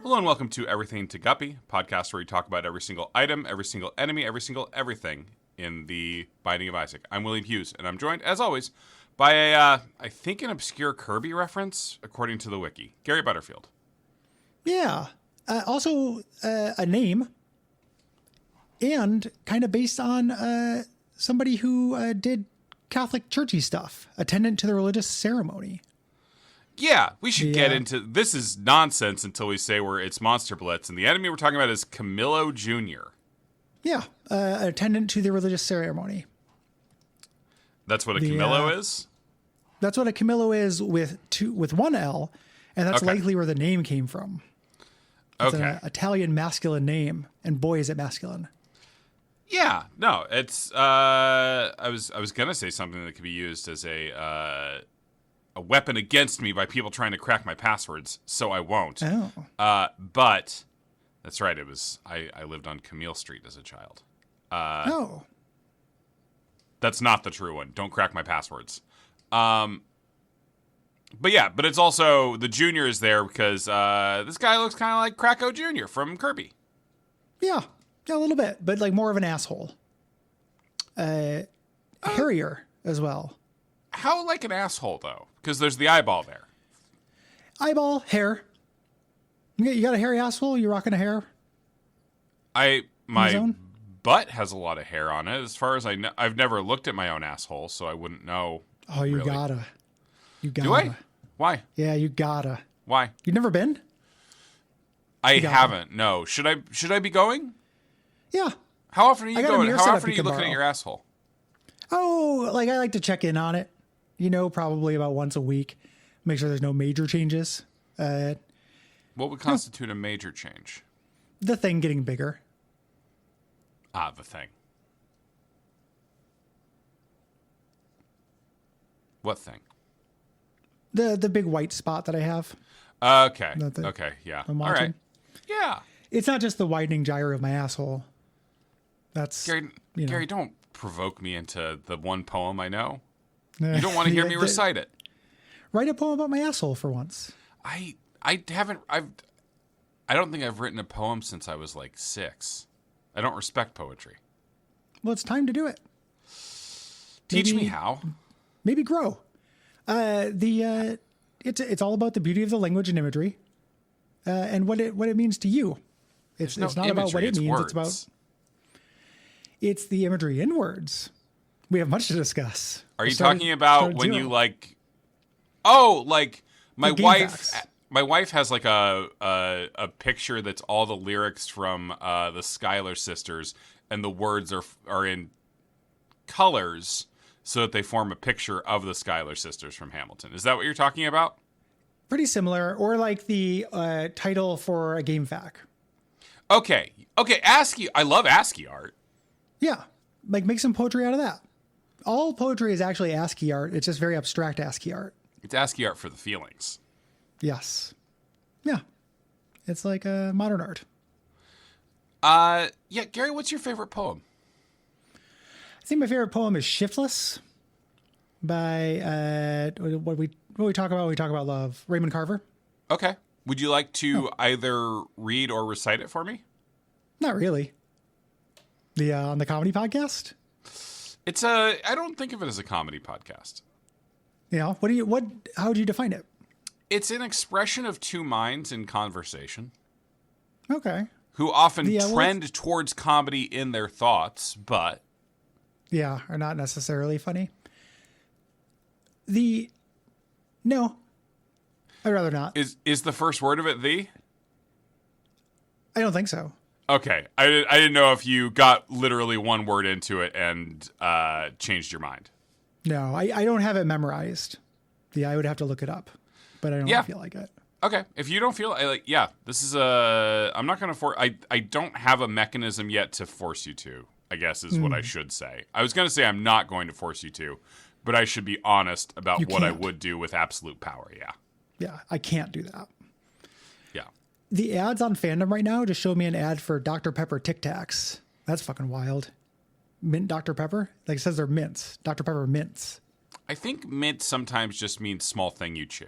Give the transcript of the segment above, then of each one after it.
Hello and welcome to Everything to Guppy, a podcast where we talk about every single item, every single enemy, every single everything in the Binding of Isaac. I'm William Hughes, and I'm joined, as always, by I think an obscure Kirby reference, according to the wiki, Gary Butterfield. Yeah. Also, a name, and kind of based on somebody who did Catholic churchy stuff, attendant to the religious ceremony. Yeah, we should get into this. Is nonsense until we say it's Monster Blitz, and the enemy we're talking about is Camillo Jr. Yeah, attendant to the religious ceremony. That's what a Camillo is? That's what a Camillo is with one L, and that's likely where the name came from. It's an Italian masculine name, and boy, is it masculine. Yeah, no, it's I was gonna say something that could be used as a weapon against me by people trying to crack my passwords, so I won't. Oh. But that's right. It was I lived on Camille Street as a child. That's not the true one. Don't crack my passwords. But it's also the junior is there because this guy looks kind of like Kracko Jr. from Kirby. Yeah, a little bit, but like more of an asshole. Hairier as well. How like an asshole though? Because there's the eyeball there. Eyeball, hair. You got a hairy asshole? You rocking a hair? My butt has a lot of hair on it. As far as I know, I've never looked at my own asshole, so I wouldn't know. Oh, you really. gotta. Do I? Why? Yeah, you gotta. Why? You've never been? I haven't. No. Should I be going? Yeah. How often are you going? How often are you looking at your asshole? Oh, I like to check in on it. Probably about once a week. Make sure there's no major changes. What would constitute a major change? The thing getting bigger. Ah, the thing. What thing? The big white spot that I have. Okay. Okay. Yeah. All right. Yeah. It's not just the widening gyre of my asshole. That's Gary, don't provoke me into the one poem I know. You don't want to hear me recite it. Write a poem about my asshole for once. I don't think I've written a poem since I was like 6. I don't respect poetry. Well, it's time to do it. Teach me how. Maybe grow. It's all about the beauty of the language and imagery, and what it means to you. It's not about what it means. Words. It's the imagery in words. We have much to discuss. Are you talking about when you like? Oh, like my wife. Facts. My wife has like a picture that's all the lyrics from the Schuyler Sisters, and the words are in colors so that they form a picture of the Schuyler Sisters from Hamilton. Is that what you're talking about? Pretty similar, or like the title for a game fac. Okay. ASCII. I love ASCII art. Yeah, make some poetry out of that. All poetry is actually ASCII art. It's just very abstract ASCII art. It's ASCII art for the feelings. Yes. Yeah. It's like modern art. Yeah, Gary, what's your favorite poem? I think my favorite poem is Shiftless by what we talk about. We talk about love. Raymond Carver. Okay. Would you like to either read or recite it for me? Not really. On the comedy podcast? I don't think of it as a comedy podcast. Yeah. How would you define it? It's an expression of two minds in conversation. Okay. Who often trend towards comedy in their thoughts, but... Yeah, are not necessarily funny. No. I'd rather not. Is the first word of it the? I don't think so. Okay. I didn't know if you got literally one word into it and changed your mind. No, I don't have it memorized. I would have to look it up. But I don't feel like it. Okay. If you don't feel this is I'm not going to I don't have a mechanism yet to force you to, I guess is what I should say. I was going to say I'm not going to force you to, but I should be honest about what I would do with absolute power. Yeah. Yeah. I can't do that. Yeah. The ads on Fandom right now just showed me an ad for Dr. Pepper Tic Tacs. That's fucking wild. Mint Dr. Pepper? Like it says they're mints. Dr. Pepper mints. I think mint sometimes just means small thing you chew.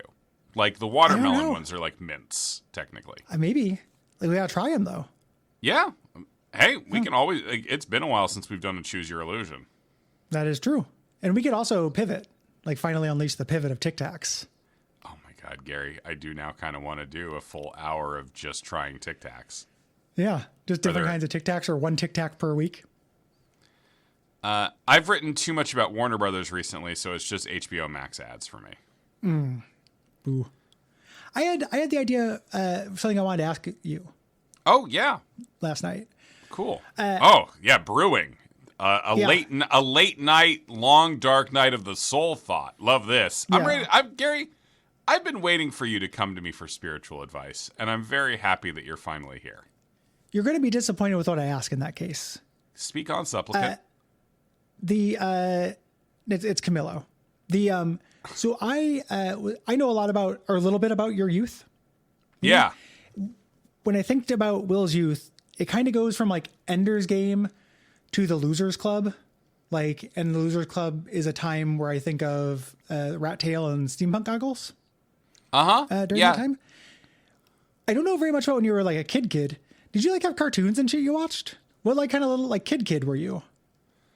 Like the I don't watermelon know. ones are like mints, technically. Maybe. Like, we gotta try them though. Yeah. Hey, we can always. Like, it's been a while since we've done a Choose Your Illusion. That is true. And we could also pivot, like finally unleash the pivot of Tic Tacs. Oh my God, Gary, I do now kind of want to do a full hour of just trying Tic Tacs. Yeah, just different there- kinds of Tic Tacs or one Tic Tac per week. I've written too much about Warner Brothers recently, so it's just HBO Max ads for me. Boo. I had the idea of something I wanted to ask you Oh yeah, last night. cool. Oh yeah, brewing. A late night, long dark night of the soul thought. Love this. I'm Yeah. ready. Gary. I've been waiting for you to come to me for spiritual advice, and I'm very happy that you're finally here. You're going to be disappointed with what I ask in that case. Speak on, supplicant. It's Camillo. So I know a lot about, or a little bit about your youth. Yeah. When I think about Will's youth, it kind of goes from like Ender's Game to the Losers Club. Like, and the Losers Club is a time where I think of Rat Tail and Steampunk Goggles during that time. I don't know very much about when you were like a kid. Did you like have cartoons and shit you watched? What like kind of little like kid were you?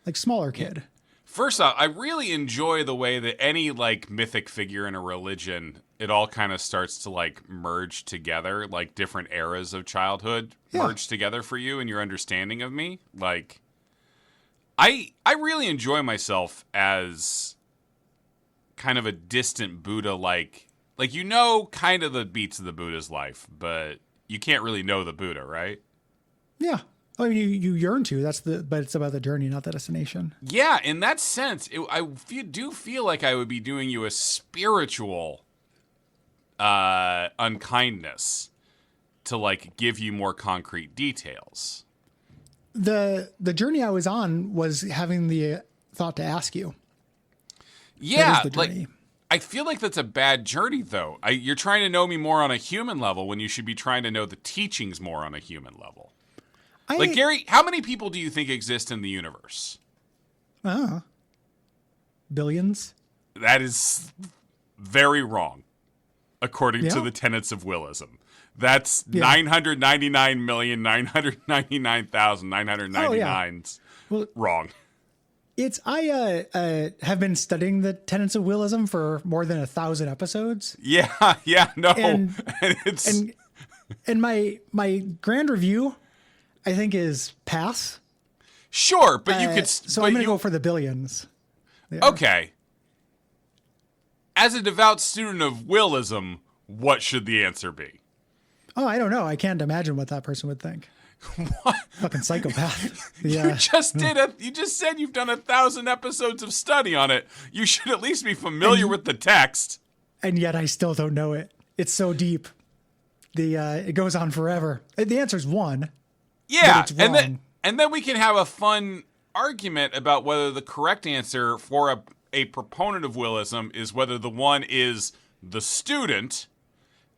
Like smaller kid? First off, I really enjoy the way that any like mythic figure in a religion, it all kind of starts to like merge together, like different eras of childhood merge together for you and your understanding of me. Like, I really enjoy myself as kind of a distant Buddha, like you know, kind of the beats of the Buddha's life, but you can't really know the Buddha, right? Yeah. I mean, you yearn to. But it's about the journey, not the destination. Yeah, in that sense, do feel like I would be doing you a spiritual unkindness to like give you more concrete details. The journey I was on was having the thought to ask you. Yeah, That is the like journey. I feel like that's a bad journey, though. You're trying to know me more on a human level when you should be trying to know the teachings more on a human level. Like, Gary, how many people do you think exist in the universe? Billions. That is very wrong, according to the tenets of Willism. That's 999,999,999's wrong. I have been studying the tenets of Willism for more than 1,000 episodes. Yeah, no. And my grand review, I think, is pass. Sure, but you could. So I'm going to go for the billions. Yeah. Okay. As a devout student of Willism, what should the answer be? Oh, I don't know. I can't imagine what that person would think. What? Fucking psychopath. You just You just said you've done 1,000 episodes of study on it. You should at least be familiar with the text. And yet I still don't know it. It's so deep. It goes on forever. The answer is one. Yeah, But it's wrong. and then we can have a fun argument about whether the correct answer for a proponent of Willism is whether the one is the student,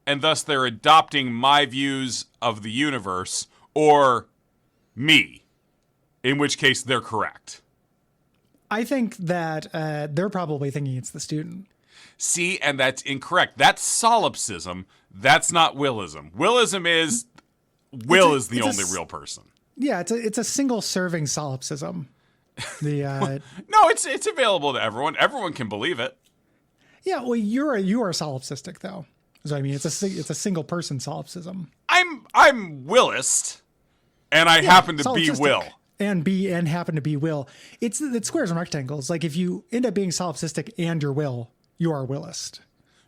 and thus they're adopting my views of the universe, or me, in which case they're correct. I think that they're probably thinking it's the student. See, and that's incorrect. That's solipsism. That's not Willism. Willism is Will is the only real person. Yeah, it's a single serving solipsism. No, it's available to everyone. Everyone can believe it. Yeah, well, you are solipsistic though. So I mean, it's a single person solipsism. I'm Willist, and I happen to be solipsistic. Will. And happen to be Will. It's squares and rectangles. Like if you end up being solipsistic and you're Will, you are Willist.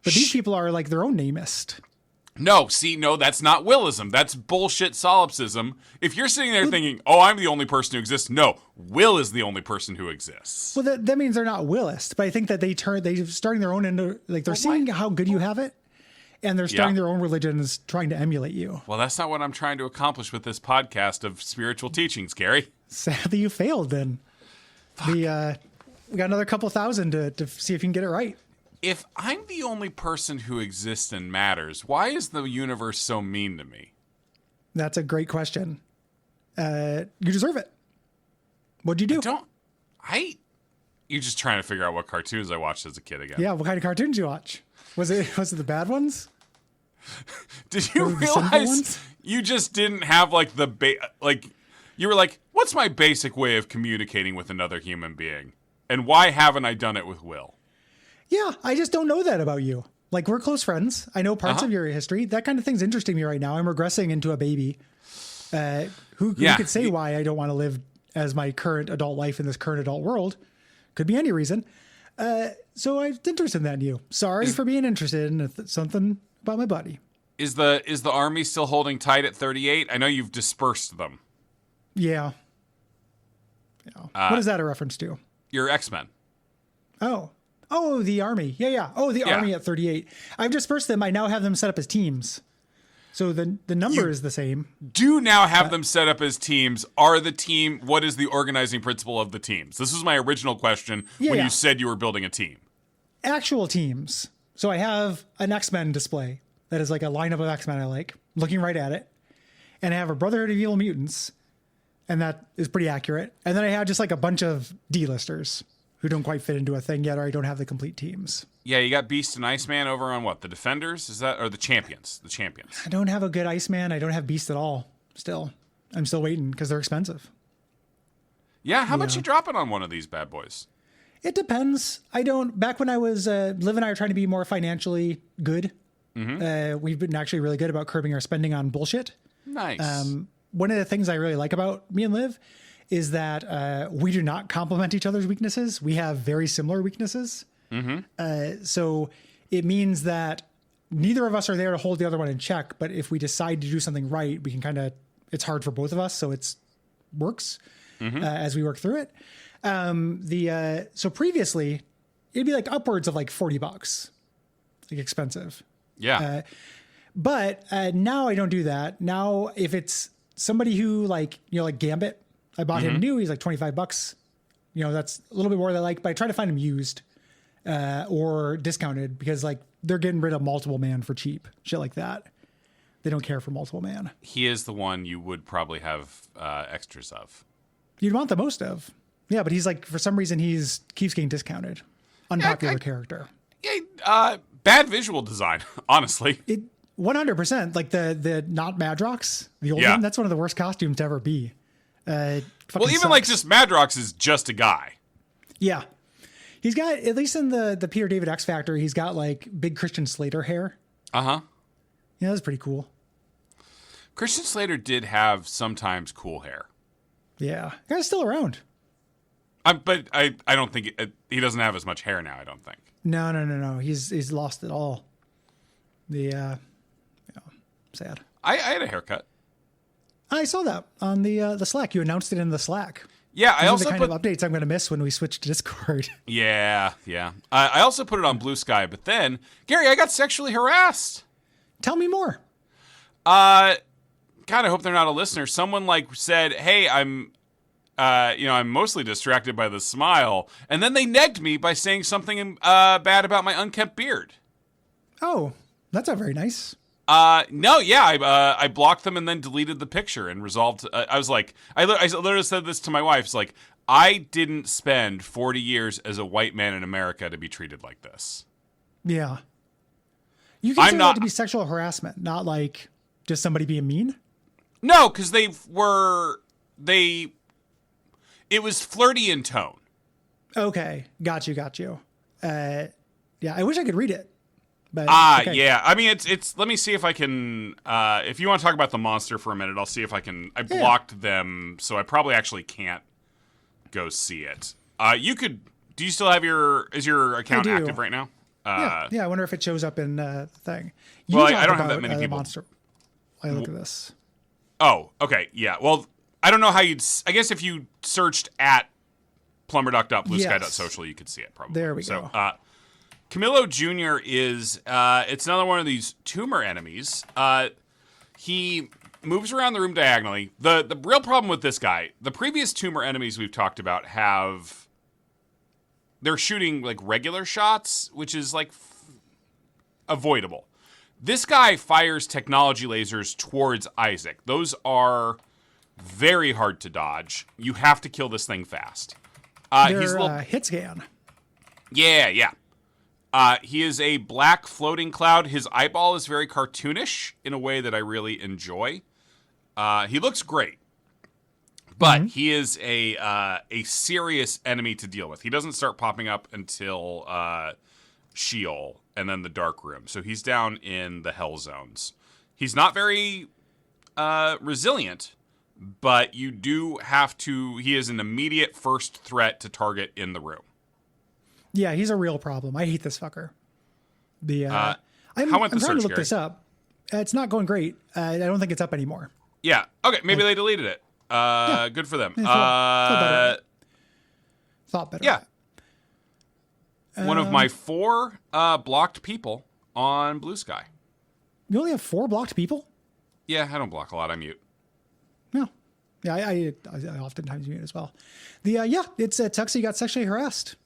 But these people are like their own namist. No, that's not Willism. That's bullshit solipsism. If you're sitting there thinking, "Oh, I'm the only person who exists," no, Will is the only person who exists. Well, that means they're not Willist. But I think that they're starting their own into like they're seeing how good you have it, and they're starting their own religions, trying to emulate you. Well, that's not what I'm trying to accomplish with this podcast of spiritual teachings, Gary. Sadly, you failed. Then we got another couple thousand to see if you can get it right. If I'm the only person who exists and matters, why is the universe so mean to me? That's a great question. You deserve it. What'd you do? You're just trying to figure out what cartoons I watched as a kid again. Yeah, what kind of cartoons did you watch? Was it the bad ones? Did you realize you just didn't have like you were like, what's my basic way of communicating with another human being? And why haven't I done it with Will? Yeah, I just don't know that about you. Like, we're close friends. I know parts of your history. That kind of thing's interesting me right now. I'm regressing into a baby. Who could say why I don't want to live as my current adult life in this current adult world? Could be any reason. So I'm interested in that in you. Sorry for being interested in something about my buddy. Is the army still holding tight at 38? I know you've dispersed them. Yeah. What is that a reference to? Your X-Men. Oh, the army. Yeah. Oh, the army at 38. I've dispersed them. I now have them set up as teams. So the number is the same. Do now have them set up as teams. What is the organizing principle of the teams? This was my original question when you said you were building a team. Actual teams. So I have an X-Men display that is like a lineup of X-Men I like, looking right at it. And I have a Brotherhood of Evil Mutants, and that is pretty accurate. And then I have just like a bunch of D-listers who don't quite fit into a thing yet, or I don't have the complete teams. Yeah, you got Beast and Iceman over on what? The Defenders? Is that, or the Champions? The Champions. I don't have a good Iceman. I don't have Beast at all. Still. I'm still waiting because they're expensive. Yeah, how much you dropping on one of these bad boys? It depends. Back when I was, Liv and I were trying to be more financially good. We've been actually really good about curbing our spending on bullshit. Nice. One of the things I really like about me and Liv is that we do not complement each other's weaknesses. We have very similar weaknesses. So it means that neither of us are there to hold the other one in check. But if we decide to do something right, we can it's hard for both of us. So it works as we work through it. So previously it'd be like upwards of like $40, like expensive. Yeah. But now I don't do that. Now, if it's somebody who like Gambit, I bought him new. He's like $25. That's a little bit more than I like, but I try to find him used or discounted because like they're getting rid of multiple man for cheap, shit like that. They don't care for multiple man. He is the one you would probably have extras of. You'd want the most of. Yeah, but he's like, for some reason, keeps getting discounted. Unpopular character. Yeah, bad visual design, honestly. 100%. Like the not Madrox, the old one, that's one of the worst costumes to ever be. Well, even sucks. Like just Madrox is just a guy. Yeah. He's got, at least in the Peter David X Factor, he's got like big Christian Slater hair. Uh-huh. Yeah, that's pretty cool. Christian Slater did have sometimes cool hair. Yeah. Guy's still around. But I don't think he doesn't have as much hair now, I don't think. No. He's lost it all. Sad. I had a haircut. I saw that on the Slack. You announced it in the Slack. Yeah, I also put the kind of updates I'm going to miss when we switch to Discord. Yeah. I also put it on Blue Sky, but then Gary, I got sexually harassed. Tell me more. God, I hope they're not a listener. Someone like said, "Hey, I'm mostly distracted by the smile," and then they negged me by saying something bad about my unkempt beard. Oh, that's not very nice. No, yeah, I blocked them and then deleted the picture and resolved. I was like, I literally said this to my wife. It's like, I didn't spend 40 years as a white man in America to be treated like this. Yeah. You consider that to be sexual harassment, not like just somebody being mean? No, because it was flirty in tone. Okay. Got you. Yeah, I wish I could read it. But okay. Yeah. I mean, it's. Let me see if I can. If you want to talk about the monster for a minute, I'll see if I can. I blocked them, so I probably actually can't go see it. You could. Do you still have is your account active right now? Yeah. I wonder if it shows up in the thing. I don't have that many people. Monster. I look at this. Oh, okay. Yeah. Well, I don't know how you'd. I guess if you searched at plumberduck.bluesky.social, you could see it probably. There we go. Camillo Jr. is, it's another one of these tumor enemies. He moves around the room diagonally. The real problem with this guy, the previous tumor enemies we've talked about they're shooting like regular shots, which is like avoidable. This guy fires technology lasers towards Isaac. Those are very hard to dodge. You have to kill this thing fast. He's a little hit scan. Yeah. He is a black floating cloud. His eyeball is very cartoonish in a way that I really enjoy. He looks great, but he is a serious enemy to deal with. He doesn't start popping up until Sheol and then the Dark Room. So he's down in the Hell Zones. He's not very resilient, but you do have to. He is an immediate first threat to target in the room. Yeah, he's a real problem. I hate this fucker. I'm trying to look this up. It's not going great. I don't think it's up anymore. Yeah. Okay. Maybe they deleted it. Good for them. Thought better. Yeah. One of my 4 blocked people on Blue Sky. You only have 4 blocked people? Yeah, I don't block a lot. I mute. No. Yeah, I oftentimes mute as well. It sucks he got sexually harassed.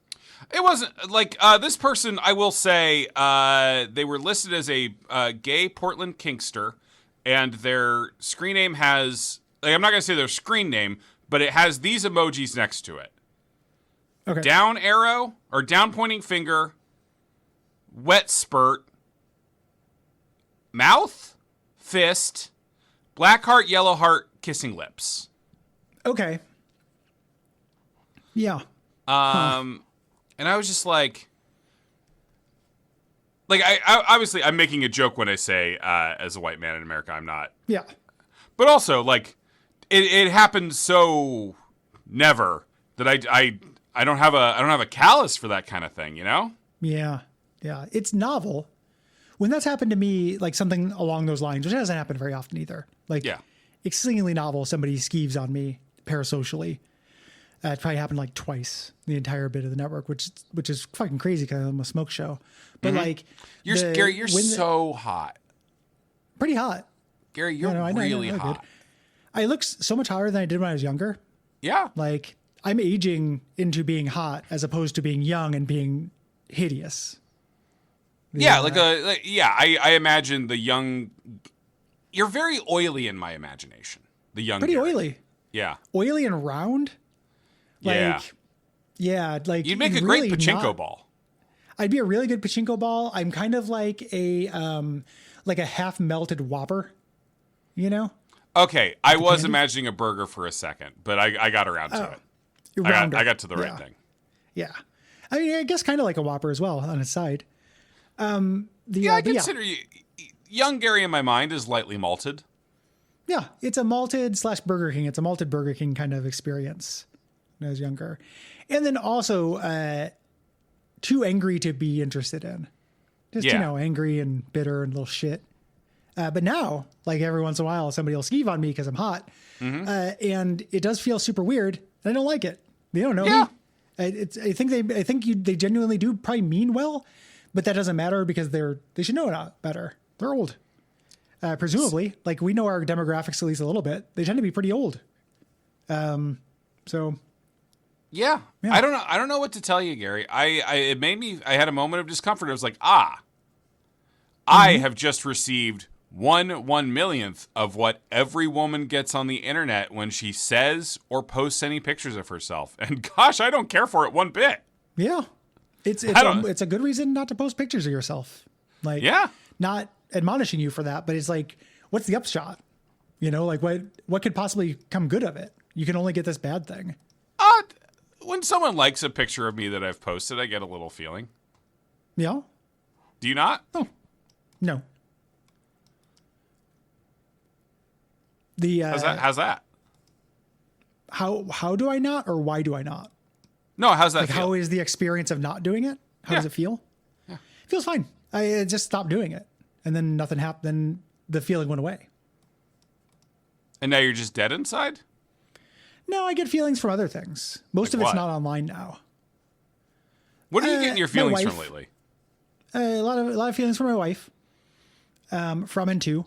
It wasn't like this person, I will say, they were listed as a gay Portland kinkster, and their screen name has, like, I'm not going to say their screen name, but it has these emojis next to it. Okay. Down arrow, or down pointing finger, wet spurt, mouth, fist, black heart, yellow heart, kissing lips. Okay. Yeah. And I was just like I obviously I'm making a joke when I say as a white man in America I'm not. Yeah. But also like it happened so never that I don't have a callus for that kind of thing, you know? Yeah. Yeah. It's novel. When that's happened to me, like something along those lines, which hasn't happened very often either. Like exceedingly novel, somebody skeeves on me parasocially. It probably happened like twice the entire bit of the network, which is fucking crazy because I'm a smoke show. But like, Gary, you're so hot. Pretty hot. Gary, you're really hot. Good. I look so much hotter than I did when I was younger. Yeah. Like I'm aging into being hot as opposed to being young and being hideous. I imagine the young. You're very oily in my imagination. The young. Pretty Gary. oily. Yeah. Oily and round. Like, like you'd make a great pachinko ball. I'd be a really good pachinko ball. I'm kind of like a half melted Whopper, you know? Okay, I was imagining a burger for a second, but I got around to it. I got to the right thing. Yeah, I mean, I guess kind of like a Whopper as well on its side. I consider young Gary in my mind is lightly malted. Yeah, it's a malted / Burger King. It's a malted Burger King kind of experience. When I was younger, and then also too angry to be interested in, just angry and bitter and little shit. But now, like every once in a while, somebody will skeeve on me because I'm hot, and it does feel super weird. And I don't like it. They don't know me. I think they genuinely do probably mean well, but that doesn't matter because they should know it better. They're old, presumably. Like we know our demographics at least a little bit. They tend to be pretty old. So. Yeah. I don't know what to tell you, Gary. I had a moment of discomfort. I was like, I have just received 1/1,000,000th of what every woman gets on the internet when she says or posts any pictures of herself. And gosh, I don't care for it one bit. Yeah. It's a good reason not to post pictures of yourself. Like, not admonishing you for that, but it's like, what's the upshot? You know, like what could possibly come good of it? You can only get this bad thing. When someone likes a picture of me that I've posted, I get a little feeling. Yeah. Do you not? Oh, no. How's that? How do I not, or why do I not? No, how's that feel? How is the experience of not doing it? How does it feel? Yeah. It feels fine. I just stopped doing it, and then nothing happened. Then the feeling went away. And now you're just dead inside? No, I get feelings from other things. Most of it's not online now. What are you getting your feelings from lately? A lot of feelings from my wife. From and to.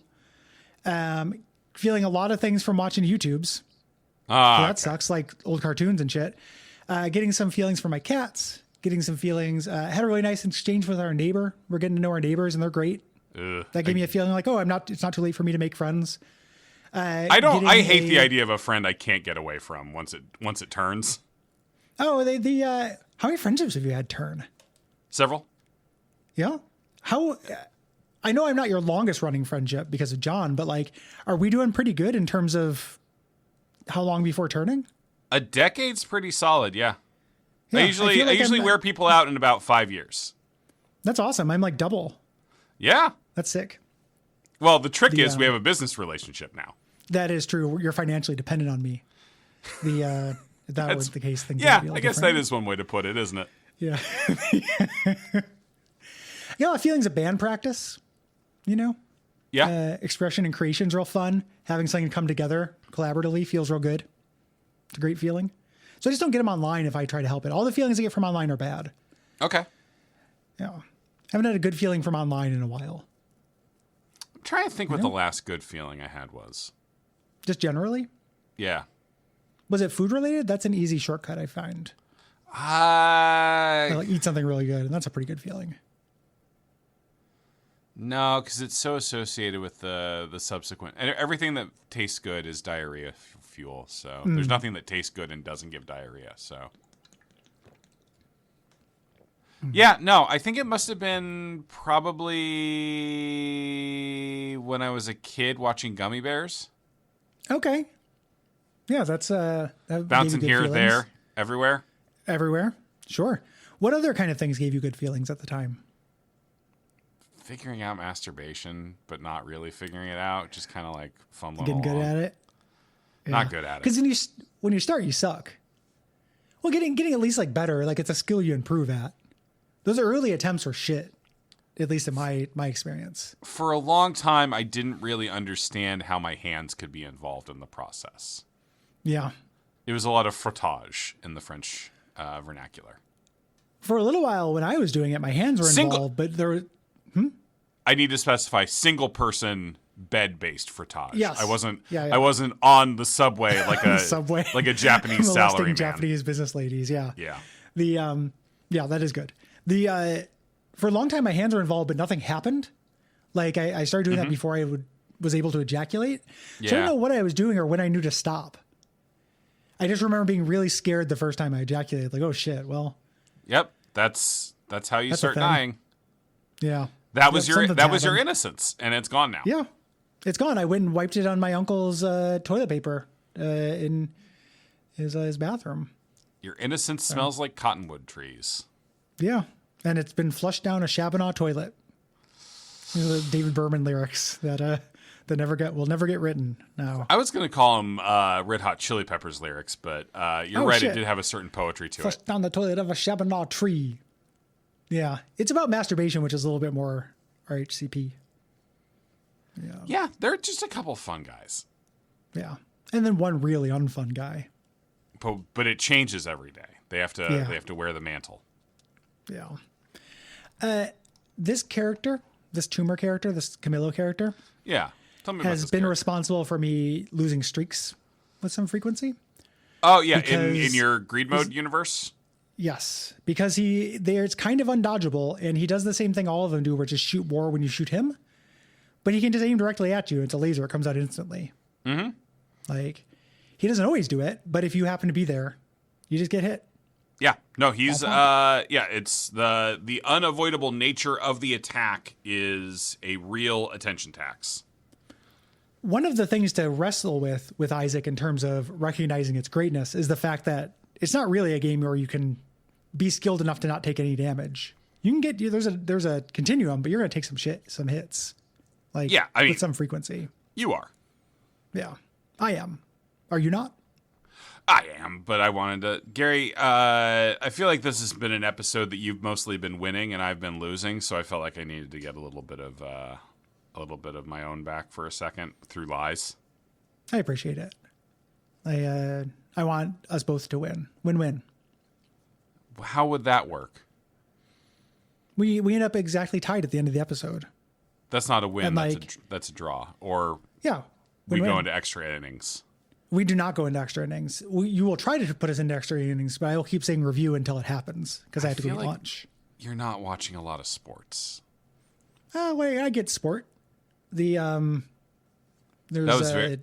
Feeling a lot of things from watching YouTubes. So that sucks, like old cartoons and shit. Getting some feelings from my cats. Getting some feelings. Had a really nice exchange with our neighbor. We're getting to know our neighbors, and they're great. That gave me a feeling like, it's not too late for me to make friends. I hate the idea of a friend I can't get away from once it turns. Oh, how many friendships have you had turn? Several. Yeah. How? I know I'm not your longest running friendship because of John, but like, are we doing pretty good in terms of how long before turning? A decade's pretty solid, yeah. Yeah, I usually wear people out in about 5 years. That's awesome. I'm like double. Yeah. That's sick. Well, the trick is we have a business relationship now. That is true. You're financially dependent on me. If that was the case, things would be a little I guess different. that is one way to put it, isn't it? Yeah. Feelings of band practice, Yeah. expression and creation's real fun. Having something come together collaboratively feels real good. It's a great feeling. So I just don't get them online if I try to help it. All the feelings I get from online are bad. Okay. Yeah. Haven't had a good feeling from online in a while. I'm trying to think what the last good feeling I had was. Just generally? Yeah. Was it food related? That's an easy shortcut, I find. I Like eat something really good, and that's a pretty good feeling. No, because it's so associated with the subsequent. And everything that tastes good is diarrhea fuel. So there's nothing that tastes good and doesn't give diarrhea. So. Yeah, no, I think it must have been probably when I was a kid watching Gummy Bears. Okay. Yeah, that's that Bouncing gave you good here, feelings. there, everywhere. Everywhere. Sure. What other kind of things gave you good feelings at the time? Figuring out masturbation, but not really figuring it out. Just kind of like fumbling Getting along. good at it. Not good at it. Because when you start, you suck. Well, getting at least like better, like it's a skill you improve at. Those early attempts are shit, at least in my experience. For a long time, I didn't really understand how my hands could be involved in the process. Yeah. It was a lot of frottage in the French vernacular. For a little while when I was doing it, my hands were involved, but there were... I need to specify single person bed-based frottage. Yes. I wasn't Yeah. I wasn't on the subway like a subway. like a Japanese molesting salary man. Japanese business ladies, yeah. Yeah. Yeah, that is good. For a long time my hands were involved, but nothing happened. Like I started doing that before I was able to ejaculate. So I don't know what I was doing or when I knew to stop. I just remember being really scared the first time I ejaculated. Like, oh shit, well. Yep. That's how you start a thing. dying. Yeah. That was your Something's innocence, and it's gone now. Yeah, it's gone. I went and wiped it on my uncle's toilet paper in his bathroom. Your innocence smells like cottonwood trees. Yeah, and it's been flushed down a Shabana toilet. The David Berman lyrics that will never get written now. I was going to call them Red Hot Chili Peppers lyrics, but you're right. Shit. It did have a certain poetry to Flushed it. down the toilet of a Shabana tree. Yeah, it's about masturbation, which is a little bit more RHCP. Yeah, they're just a couple fun guys. Yeah, and then one really unfun guy. But it changes every day. They have to wear the mantle. Yeah. This character, this tumor character, this Camillo character, Yeah. Tell me about has this been character. responsible for me losing streaks with some frequency. Oh yeah, in because your greed mode universe. Yes, because it's kind of undodgeable, and he does the same thing all of them do, where just shoot more when you shoot him. But he can just aim directly at you. It's a laser; it comes out instantly. Mm-hmm. Like he doesn't always do it, but if you happen to be there, you just get hit. Yeah, no, he's it's the unavoidable nature of the attack is a real attention tax. One of the things to wrestle with Isaac in terms of recognizing its greatness is the fact that it's not really a game where you can be skilled enough to not take any damage. You can get there's a continuum, but you're going to take some hits. Like with some frequency. You are. Yeah, I am. Are you not? I am, but I wanted to, Gary. I feel like this has been an episode that you've mostly been winning and I've been losing, so I felt like I needed to get a little bit of my own back for a second through lies. I appreciate it. I want us both to win. Win-win. How would that work? We end up exactly tied at the end of the episode. That's not a win. And That's a draw. Or yeah, we go into extra innings. We do not go into extra innings. You will try to put us into extra innings, but I will keep saying review until it happens because I have to go eat lunch. You're not watching a lot of sports. Wait, I get sport. There's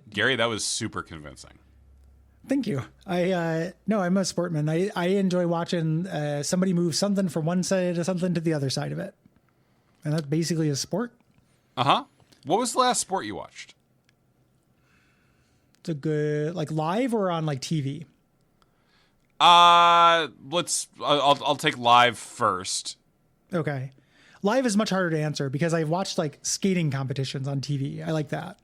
Gary, that was super convincing. Thank you. No, I'm a sportman. I enjoy watching somebody move something from one side of something to the other side of it. And that's basically a sport. Uh-huh. What was the last sport you watched? It's a good, like live or on like TV? I'll take live first. Okay. Live is much harder to answer because I've watched like skating competitions on TV. I like that.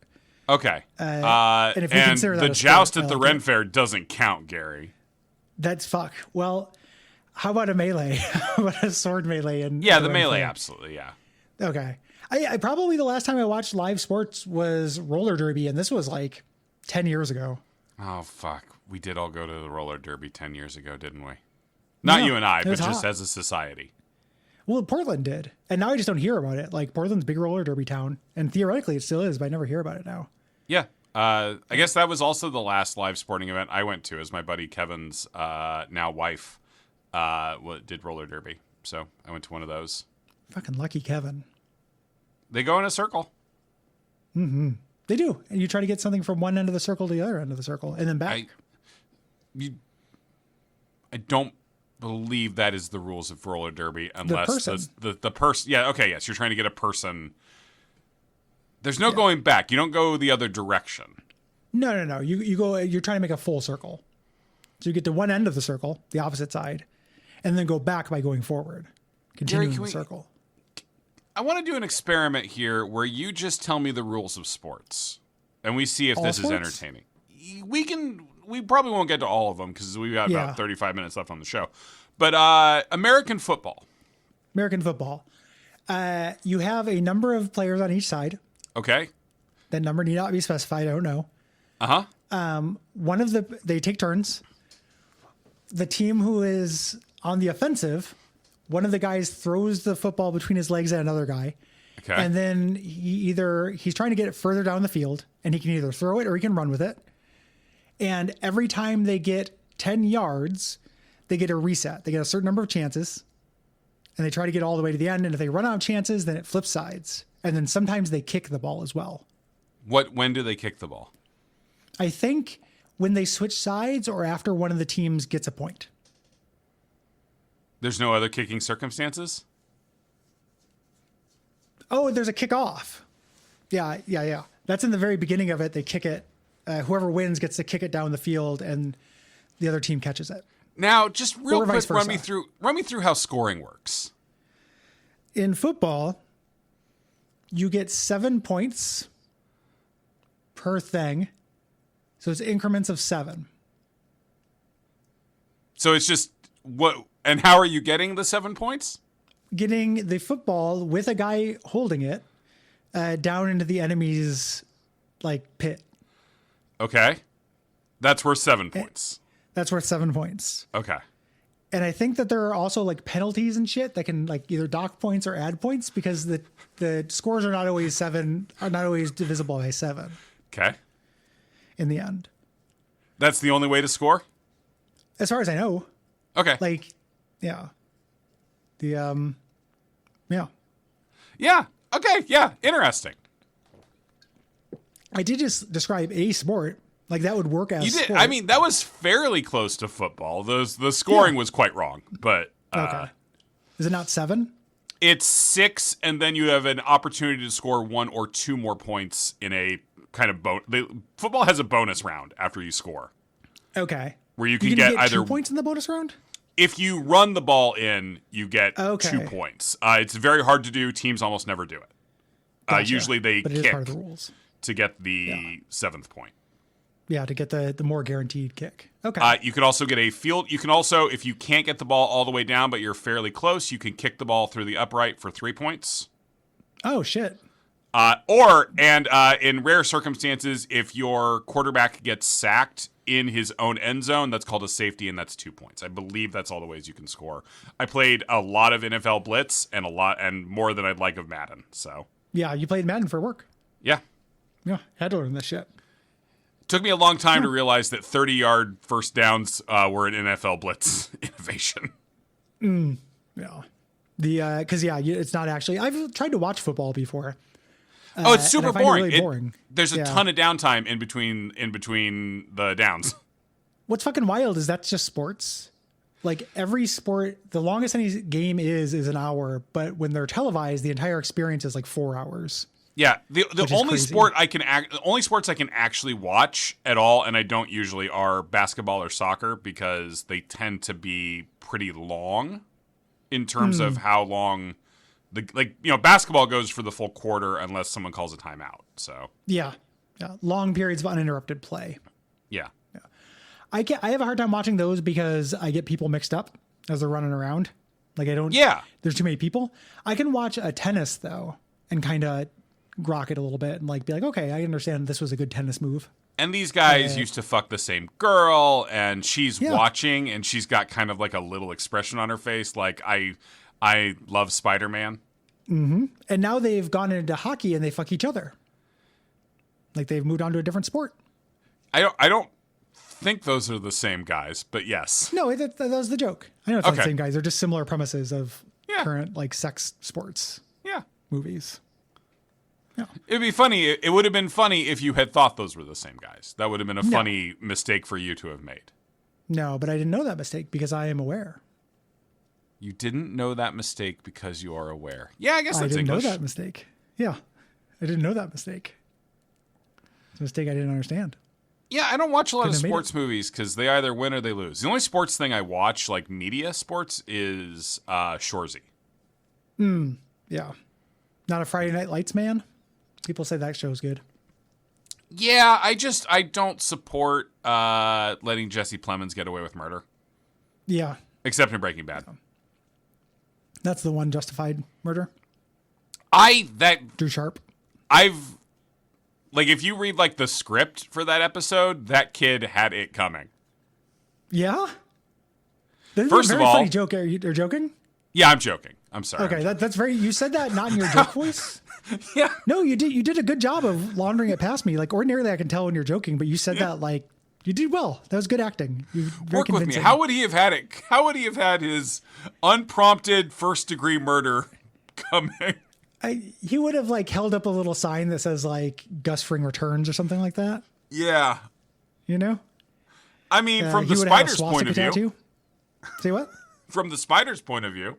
Okay. And if we consider that the a joust sport, at the I like Ren Fair doesn't count, Gary. That's fuck. Well, how about a melee? How about a sword melee? Yeah, the melee, absolutely, yeah. Okay. I probably the last time I watched live sports was roller derby, and this was like 10 years ago. Oh, fuck. We did all go to the roller derby 10 years ago, didn't we? Not you and I, but just as a society. Well, Portland did. And now I just don't hear about it. Like, Portland's a big roller derby town. And theoretically, it still is, but I never hear about it now. Yeah. I guess that was also the last live sporting event I went to, as my buddy Kevin's now wife did roller derby. So I went to one of those. Fucking lucky Kevin. They go in a circle. Mm-hmm. They do. And you try to get something from one end of the circle to the other end of the circle and then back. I don't believe that is the rules of roller derby unless the person. Yeah, okay, yes. You're trying to get a person. There's no going back. You don't go the other direction. No. You go. You're trying to make a full circle. So you get to one end of the circle, the opposite side, and then go back by going forward. Continuing the circle. I want to do an experiment here where you just tell me the rules of sports, and we see if this is entertaining. We probably won't get to all of them because we've got about 35 minutes left on the show. But American football. American football. You have a number of players on each side. Okay. That number need not be specified. I don't know. Uh-huh. They take turns. The team who is on the offensive, one of the guys throws the football between his legs at another guy. Okay. And then he's trying to get it further down the field, and he can either throw it or he can run with it. And every time they get 10 yards, they get a reset. They get a certain number of chances, and they try to get all the way to the end. And if they run out of chances, then it flips sides. And then sometimes they kick the ball as well. When do they kick the ball? I think when they switch sides or after one of the teams gets a point. There's no other kicking circumstances? Oh, there's a kickoff. Yeah. That's in the very beginning of it. They kick it. Whoever wins gets to kick it down the field, and the other team catches it. Now, just real quick, run me through how scoring works. In football, you get 7 points per thing. So it's increments of 7. So it's just what? And how are you getting the 7 points? Getting the football with a guy holding it down into the enemy's pit. Okay. That's worth 7 points. That's worth 7 points. Okay. And I think that there are also penalties and shit that can either dock points or add points because the scores are not always divisible by 7. Okay. In the end. That's the only way to score? As far as I know. Okay. Yeah. Yeah. Yeah. Okay. Yeah. Interesting. I did just describe a sport. That would work as sport. I mean, that was fairly close to football. The scoring was quite wrong, but okay. Is it not 7? It's 6, and then you have an opportunity to score 1 or 2 more points in a kind of football has a bonus round after you score. Okay. Where you can get either 2 points in the bonus round? If you run the ball in, you get 2 points. It's very hard to do. Teams almost never do it. Gotcha. Usually they kick part of the rules to get the 7th point. Yeah, to get the more guaranteed kick. Okay. You could also get a field. You can also, if you can't get the ball all the way down, but you're fairly close, you can kick the ball through the upright for 3 points. Oh, shit. In rare circumstances, if your quarterback gets sacked in his own end zone, that's called a safety, and that's 2 points. I believe that's all the ways you can score. I played a lot of NFL Blitz and more than I'd like of Madden. So yeah, you played Madden for work. Yeah. Yeah, had to learn this shit. Took me a long time to realize that 30-yard first downs were an NFL Blitz innovation. Yeah. Because it's not actually. I've tried to watch football before. It's super boring. Really boring. There's a ton of downtime in between the downs. what's fucking wild is that's just sports. Like every sport, the longest any game is an hour, but when they're televised, the entire experience is like 4 hours. Yeah, the only crazy. the only sports I can actually watch at all, and I don't usually, are basketball or soccer because they tend to be pretty long in terms of how long basketball goes for the full quarter unless someone calls a timeout. So Yeah. Long periods of uninterrupted play. yeah. I have a hard time watching those because I get people mixed up as they're running around. Like I don't. Yeah. There's too many people. I can watch a tennis though and kind of grok it a little bit and like be like, okay, I understand this was a good tennis move. And these guys used to fuck the same girl, and she's watching, and she's got kind of like a little expression on her face, like I love Spider-Man. Mm-hmm. And now they've gone into hockey and they fuck each other. Like they've moved on to a different sport. I don't think those are the same guys, but yes. No, that was the joke. I know it's not the Okay. same guys. They're just similar premises of Yeah. current like sex sports Yeah. movies. Yeah. It'd be funny. It would have been funny if you had thought those were the same guys. That would have been a funny mistake for you to have made. No, but I didn't know that mistake because I am aware. You didn't know that mistake because you are aware. Yeah, I guess I that's didn't English. know that mistake. Yeah. I didn't know that mistake. It's a mistake I didn't understand. Yeah, I don't watch a lot of Couldn't have made sports movies because they either win or they lose. The only sports thing I watch, like media sports, is Shoresy. Yeah. Not a Friday Night Lights man. People say that show's good. Yeah, I don't support letting Jesse Plemons get away with murder, Yeah. except in Breaking Bad. That's the one justified murder. Drew Sharp. If you read like the script for that episode, that kid had it coming. Yeah. This First is a of very all- funny joke. Are you joking? Yeah, I'm joking. I'm sorry. Okay, that's very. You said that not in your joke voice. Yeah. No, you did. You did a good job of laundering it past me. Like ordinarily, I can tell when you're joking, but you said that like you did well. That was good acting. You very Work with me. convincing. How would he have had it? How would he have had his unprompted first-degree murder coming? He would have like held up a little sign that says like Gus Fring returns or something like that. Yeah. You know, I mean, from he the would have a spider's point of swastika view. tattoo. Say what? From the spider's point of view.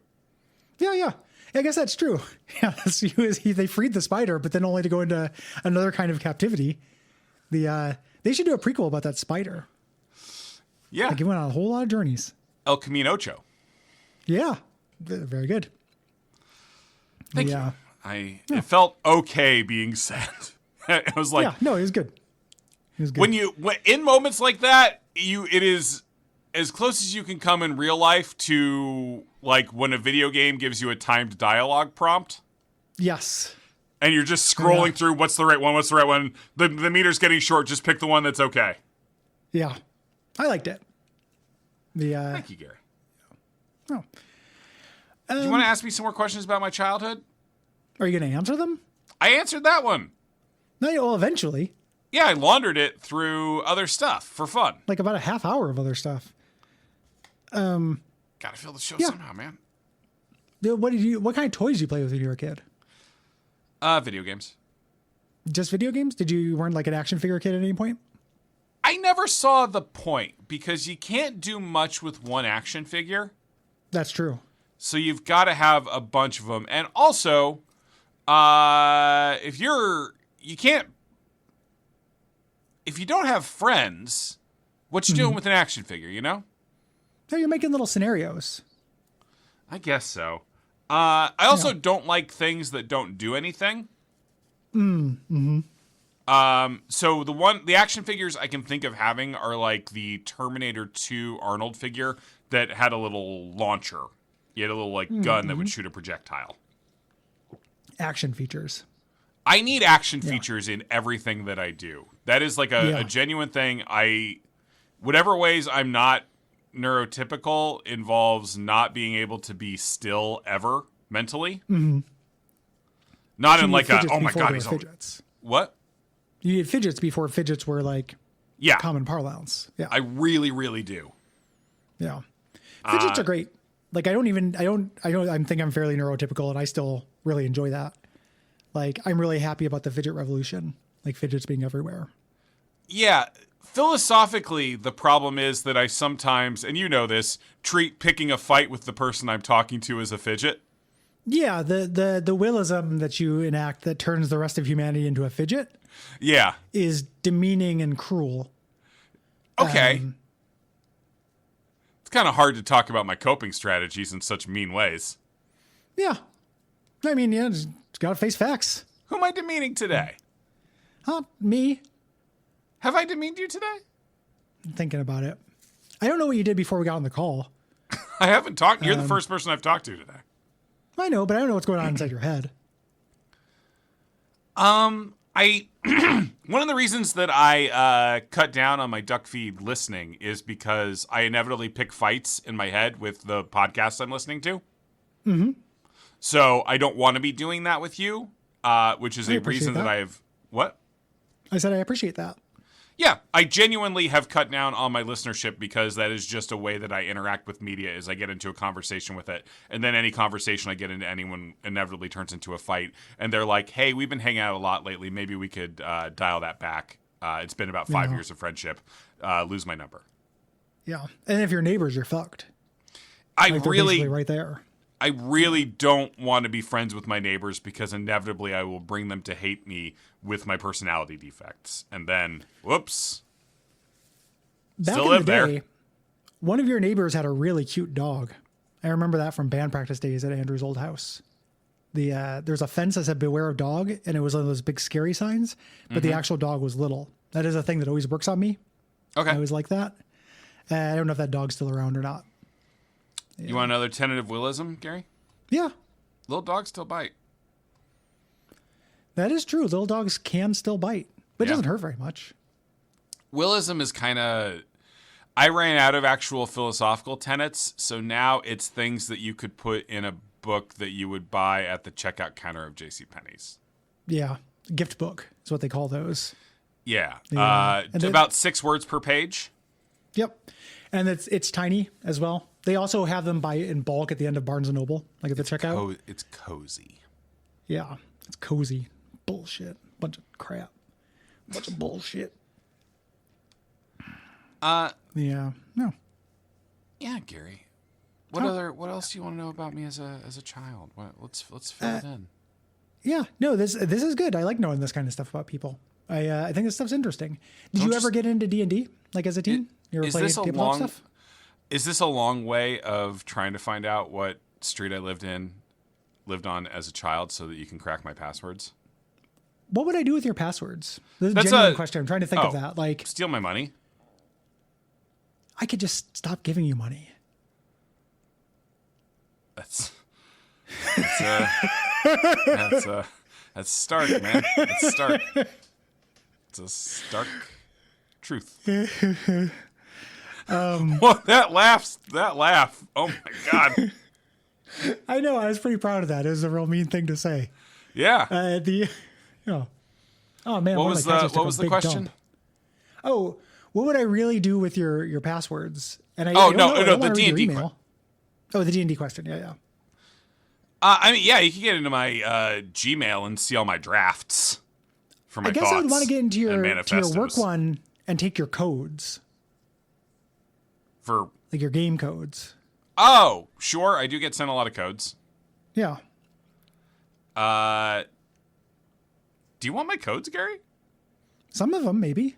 Yeah. I guess that's true. Yeah, they freed the spider, but then only to go into another kind of captivity. They should do a prequel about that spider. Yeah. Like he went on a whole lot of journeys. El Camino Ocho. Yeah, very good. Thank Yeah. you. It felt okay being said. I was like, Yeah, no, it was good. It was good. when in moments like that, it is as close as you can come in real life to like when a video game gives you a timed dialogue prompt. Yes. And you're just scrolling through what's the right one. The meter's getting short. Just pick the one that's okay. Yeah, I liked it. Thank you, Gary. Oh. Do you want to ask me some more questions about my childhood? Are you going to answer them? I answered that one. No, well, eventually. Yeah, I laundered it through other stuff for fun. Like about a half hour of other stuff. Gotta fill the show somehow, man. What kind of toys did you play with when you were a kid? Video games. Just video games? You weren't like an action figure kid at any point? I never saw the point because you can't do much with one action figure. That's true. So you've got to have a bunch of them. And also, if you don't have friends, what you doing with an action figure, you know? No, you're making little scenarios. I guess so. I also don't like things that don't do anything. So the action figures I can think of having are like the Terminator 2 Arnold figure that had a little launcher. You had a little like gun that would shoot a projectile. Action features. I need action features in everything that I do. That is like a genuine thing. Whatever ways I'm not neurotypical involves not being able to be still ever mentally. Mm-hmm. Not in like a, oh my God, he's fidgets. What? You need fidgets before fidgets were like common parlance. Yeah. I really, really do. Yeah. Fidgets are great. Like I think I'm fairly neurotypical and I still really enjoy that. Like I'm really happy about the fidget revolution, like fidgets being everywhere. Yeah. Philosophically, the problem is that I sometimes, and you know this, treat picking a fight with the person I'm talking to as a fidget. Yeah, the willism that you enact that turns the rest of humanity into a fidget. Yeah. Is demeaning and cruel. Okay. It's kind of hard to talk about my coping strategies in such mean ways. Yeah. I mean, yeah, just gotta face facts. Who am I demeaning today? Huh? Me? Have I demeaned you today? I'm thinking about it. I don't know what you did before we got on the call. I haven't talked. You're the first person I've talked to today. I know, but I don't know what's going on inside your head. One of the reasons that I cut down on my Duckfeed listening is because I inevitably pick fights in my head with the podcasts I'm listening to. Mm-hmm. So I don't want to be doing that with you, which is a reason that I've... What? I said I appreciate that. Yeah, I genuinely have cut down on my listenership because that is just a way that I interact with media is I get into a conversation with it. And then any conversation I get into anyone inevitably turns into a fight. And they're like, hey, we've been hanging out a lot lately. Maybe we could dial that back. It's been about 5 years of friendship. Lose my number. Yeah. And if you're neighbors, you're fucked. They're basically right there. I really don't want to be friends with my neighbors because inevitably I will bring them to hate me with my personality defects. And then, whoops. Back still in live the day, there. One of your neighbors had a really cute dog. I remember that from band practice days at Andrew's old house. There's a fence that said beware of dog, and it was one of those big scary signs, but the actual dog was little. That is a thing that always works on me. Okay. I always like that. I don't know if that dog's still around or not. Yeah. You want another tentative willism, Gary? Yeah. Little dogs still bite. That is true. Little dogs can still bite, but it doesn't hurt very much. Willism is kind of... I ran out of actual philosophical tenets, so now it's things that you could put in a book that you would buy at the checkout counter of JCPenney's. Yeah. Gift book is what they call those. Yeah. And about 6 words per page. Yep. And it's tiny as well. They also have them buy in bulk at the end of Barnes & Noble, like at the checkout. It's cozy. Yeah. It's cozy. Bullshit. Bunch of crap. Bunch of bullshit. Yeah. No. Yeah, Gary. What else do you want to know about me as a child? Let's fill it in. Yeah. No, this is good. I like knowing this kind of stuff about people. I think this stuff's interesting. Did you ever get into D&D like as a teen? You ever play tabletop stuff? Is this a long way of trying to find out what street I lived on as a child so that you can crack my passwords? What would I do with your passwords? This is a genuine question. I'm trying to think of that. Like, steal my money? I could just stop giving you money. That's stark, man. That's stark. It's a stark truth. Well, that laugh. Oh my God. I know. I was pretty proud of that. It was a real mean thing to say. Yeah. Oh man. What was the question? Dump. Oh, what would I really do with your passwords? And the D&D question. Oh, the D&D question. Yeah. You can get into my Gmail and see all my drafts for my thoughts. I guess I would want to get into your work one and take your codes. For like your game codes. Oh, sure. I do get sent a lot of codes. Yeah. Do you want my codes, Gary? Some of them, maybe.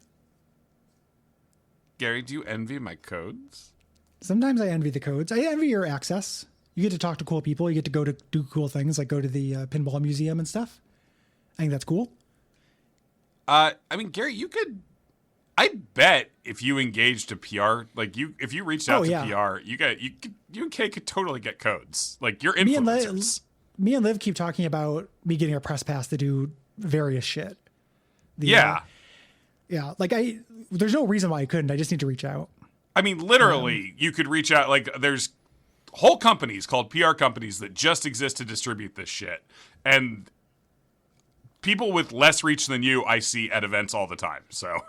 Gary, do you envy my codes? Sometimes I envy the codes. I envy your access. You get to talk to cool people. You get to go to do cool things, like go to the pinball museum and stuff. I think that's cool. Gary, you could... I bet if you engaged a PR, if you reached out to PR, you could totally get codes. Like, you're influencers. Me and Liv keep talking about me getting a press pass to do various shit. Yeah. There's no reason why I couldn't. I just need to reach out. I mean, literally, you could reach out. Like, there's whole companies called PR companies that just exist to distribute this shit. And people with less reach than you, I see at events all the time. So,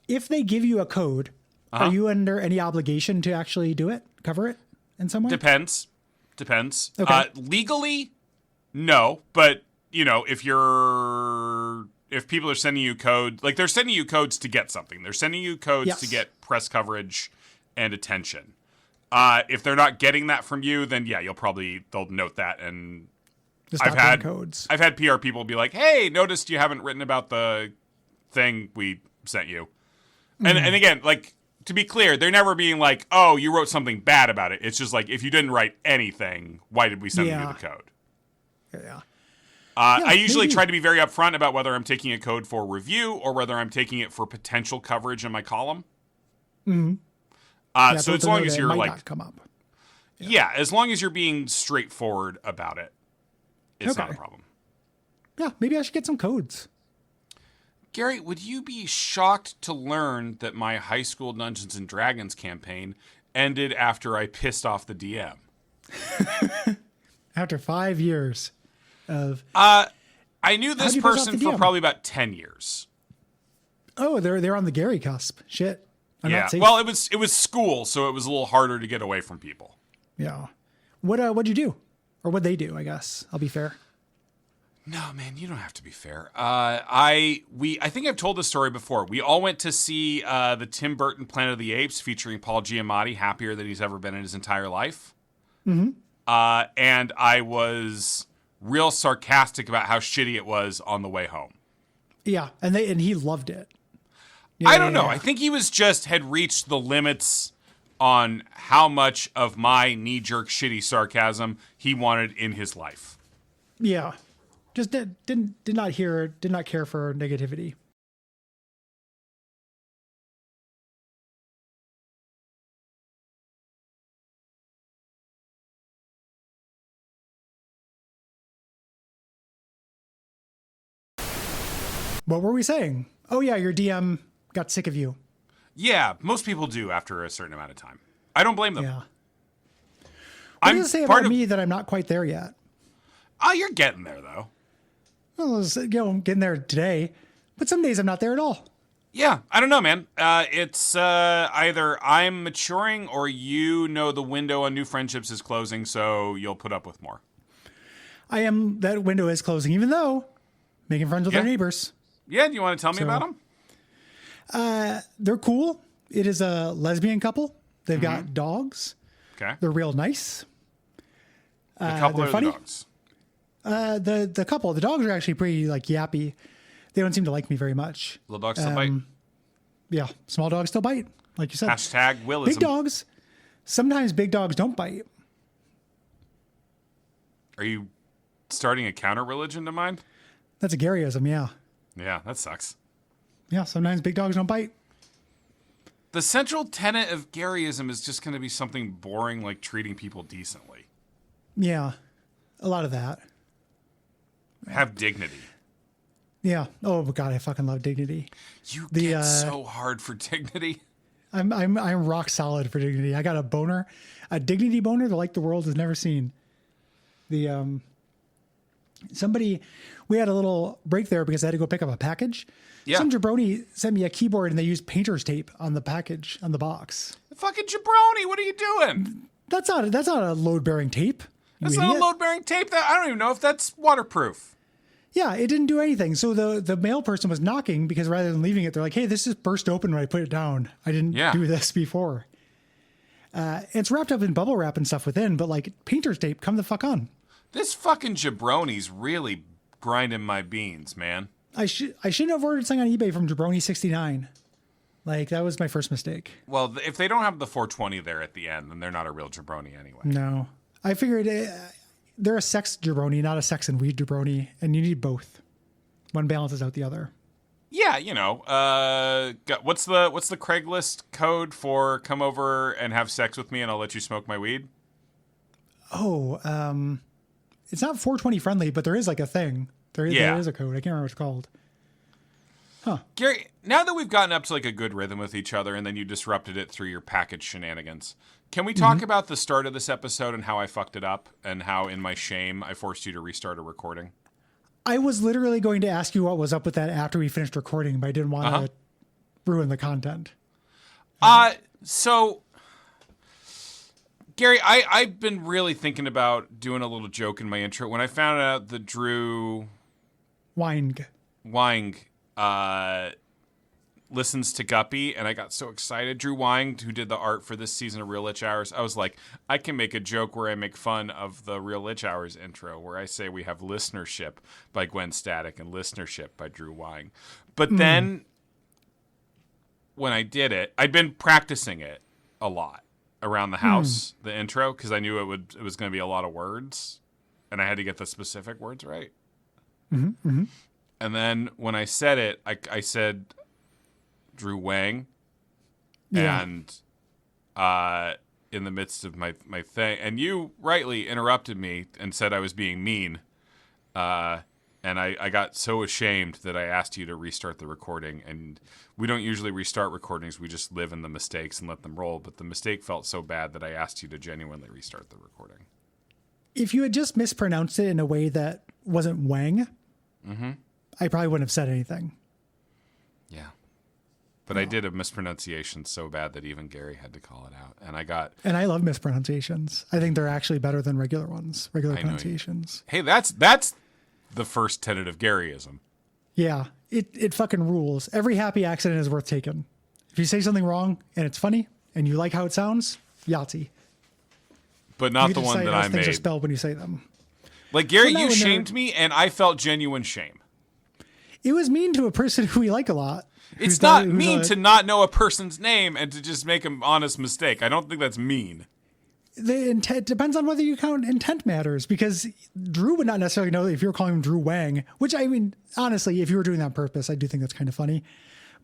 if they give you a code, are you under any obligation to actually do it, cover it in some way? Depends. Okay. Legally, no. But, if you're if people are sending you code, like they're sending you codes to get something. They're sending you codes Yes. to get press coverage and attention. If they're not getting that from you, then yeah, they'll note that. And Just stop doing codes. I've had PR people be like, "Hey, noticed you haven't written about the thing we sent you." And again, like, to be clear, they're never being like, "Oh, you wrote something bad about it." It's just like, if you didn't write anything, why did we send you the code? Yeah. I usually try to be very upfront about whether I'm taking a code for review or whether I'm taking it for potential coverage in my column. So as long as you're like, not come up. Yeah, as long as you're being straightforward about it, it's not a problem. Yeah, maybe I should get some codes. Gary, would you be shocked to learn that my high school Dungeons and Dragons campaign ended after I pissed off the DM? After 5 years of... I knew this person for probably about 10 years. Oh, they're on the Gary cusp. Shit. I'm not safe. Well, it was school, so it was a little harder to get away from people. Yeah. What'd you do? Or what'd they do, I guess? I'll be fair. No, man, you don't have to be fair. I think I've told this story before. We all went to see the Tim Burton Planet of the Apes featuring Paul Giamatti, happier than he's ever been in his entire life. Mm-hmm. And I was real sarcastic about how shitty it was on the way home. Yeah, and he loved it. I don't know. I think he had reached the limits on how much of my knee-jerk shitty sarcasm he wanted in his life. Yeah. Just did not care for negativity. What were we saying? Oh yeah, your DM got sick of you. Yeah, most people do after a certain amount of time. I don't blame them. Yeah. What does it say about me that I'm not quite there yet? Oh, you're getting there though. Well, getting there today, but some days I'm not there at all. Yeah, I don't know, man. It's either I'm maturing or the window on new friendships is closing, so you'll put up with more. That window is closing, even though making friends with our neighbors. Yeah, do you want to tell me about them? They're cool. It is a lesbian couple. They've got dogs. Okay. They're real nice. The couple or funny. the dogs? The couple. The dogs are actually pretty yappy. They don't seem to like me very much. Little dogs still bite. Yeah, small dogs still bite, like you said. Hashtag Willism. Big dogs. Sometimes big dogs don't bite. Are you starting a counter religion to mine? That's a Garyism, yeah. Yeah, that sucks. Yeah, sometimes big dogs don't bite. The central tenet of Garyism is just going to be something boring like treating people decently. Yeah, a lot of that. Have dignity. Yeah. Oh God, I fucking love dignity. You get so hard for dignity. I'm rock solid for dignity. I got a boner, a dignity boner that the world has never seen. We had a little break there because I had to go pick up a package. Yeah. Some jabroni sent me a keyboard and they used painter's tape on the package, on the box. Fucking jabroni, what are you doing? That's not a load bearing tape. That's not a load bearing tape. I don't even know if that's waterproof. Yeah, it didn't do anything. So the mail person was knocking because rather than leaving it, they're like, hey, this just burst open when I put it down. I didn't do this before. It's wrapped up in bubble wrap and stuff within, but painter's tape, come the fuck on. This fucking jabroni's really grinding my beans, man. I shouldn't have ordered something on eBay from Jabroni69. That was my first mistake. Well, if they don't have the 420 there at the end, then they're not a real jabroni anyway. No. I figured they're a sex jabroni, not a sex and weed jabroni, and you need both. One balances out the other. Yeah, what's the Craigslist code for come over and have sex with me and I'll let you smoke my weed? Oh, it's not 420 friendly, but there is a thing. There is a code. I can't remember what it's called. Huh. Gary, now that we've gotten up to a good rhythm with each other and then you disrupted it through your package shenanigans, can we talk about the start of this episode and how I fucked it up and how in my shame I forced you to restart a recording? I was literally going to ask you what was up with that after we finished recording, but I didn't want to ruin the content. So, Gary, I've been really thinking about doing a little joke in my intro. When I found out that Drew... Wine. Wang listens to Guppy, and I got so excited. Drew Wang, who did the art for this season of Real Lich Hours, I was like, I can make a joke where I make fun of the Real Lich Hours intro, where I say we have listenership by Gwen Static and listenership by Drew Wang. But then when I did it, I'd been practicing it a lot around the house, the intro, because I knew it was going to be a lot of words, and I had to get the specific words right. And then when I said it, I said Drew Wang, and in the midst of my thing, and you rightly interrupted me and said I was being mean, and I got so ashamed that I asked you to restart the recording. And we don't usually restart recordings. We just live in the mistakes and let them roll. But the mistake felt so bad that I asked you to genuinely restart the recording. If you had just mispronounced it in a way that wasn't Wang, I probably wouldn't have said anything. Yeah. But I did a mispronunciation so bad that even Gary had to call it out. And I love mispronunciations. I think they're actually better than regular ones, regular pronunciations. Hey, that's the first tenet of Garyism. Yeah, it fucking rules. Every happy accident is worth taking. If you say something wrong and it's funny and you like how it sounds, Yahtzee. But not the one that I made. Things are spelled when you say them. Like, Gary, you shamed me, and I felt genuine shame. It was mean to a person who we like a lot. It's not mean to not know a person's name and to just make an honest mistake. I don't think that's mean. The intent depends on whether you count intent matters, because Drew would not necessarily know if you were calling him Drew Wang, which, I mean, honestly, if you were doing that on purpose, I do think that's kind of funny.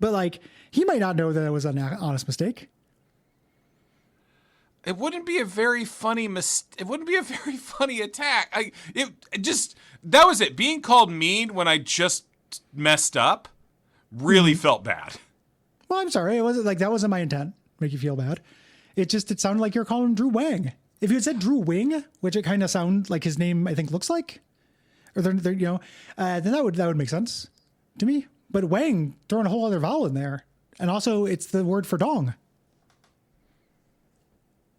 But like, he might not know that it was an honest mistake. It wouldn't be a very funny It wouldn't be a very funny attack. That was it. Being called mean when I just messed up really felt bad. Well, I'm sorry. It wasn't like, that wasn't my intent. Make you feel bad. It sounded like you're calling him Drew Wang. If you had said Drew Wing, which it kind of sounds like his name, I think, looks like, or then that would make sense to me. But Wang, throwing a whole other vowel in there, and also it's the word for dong.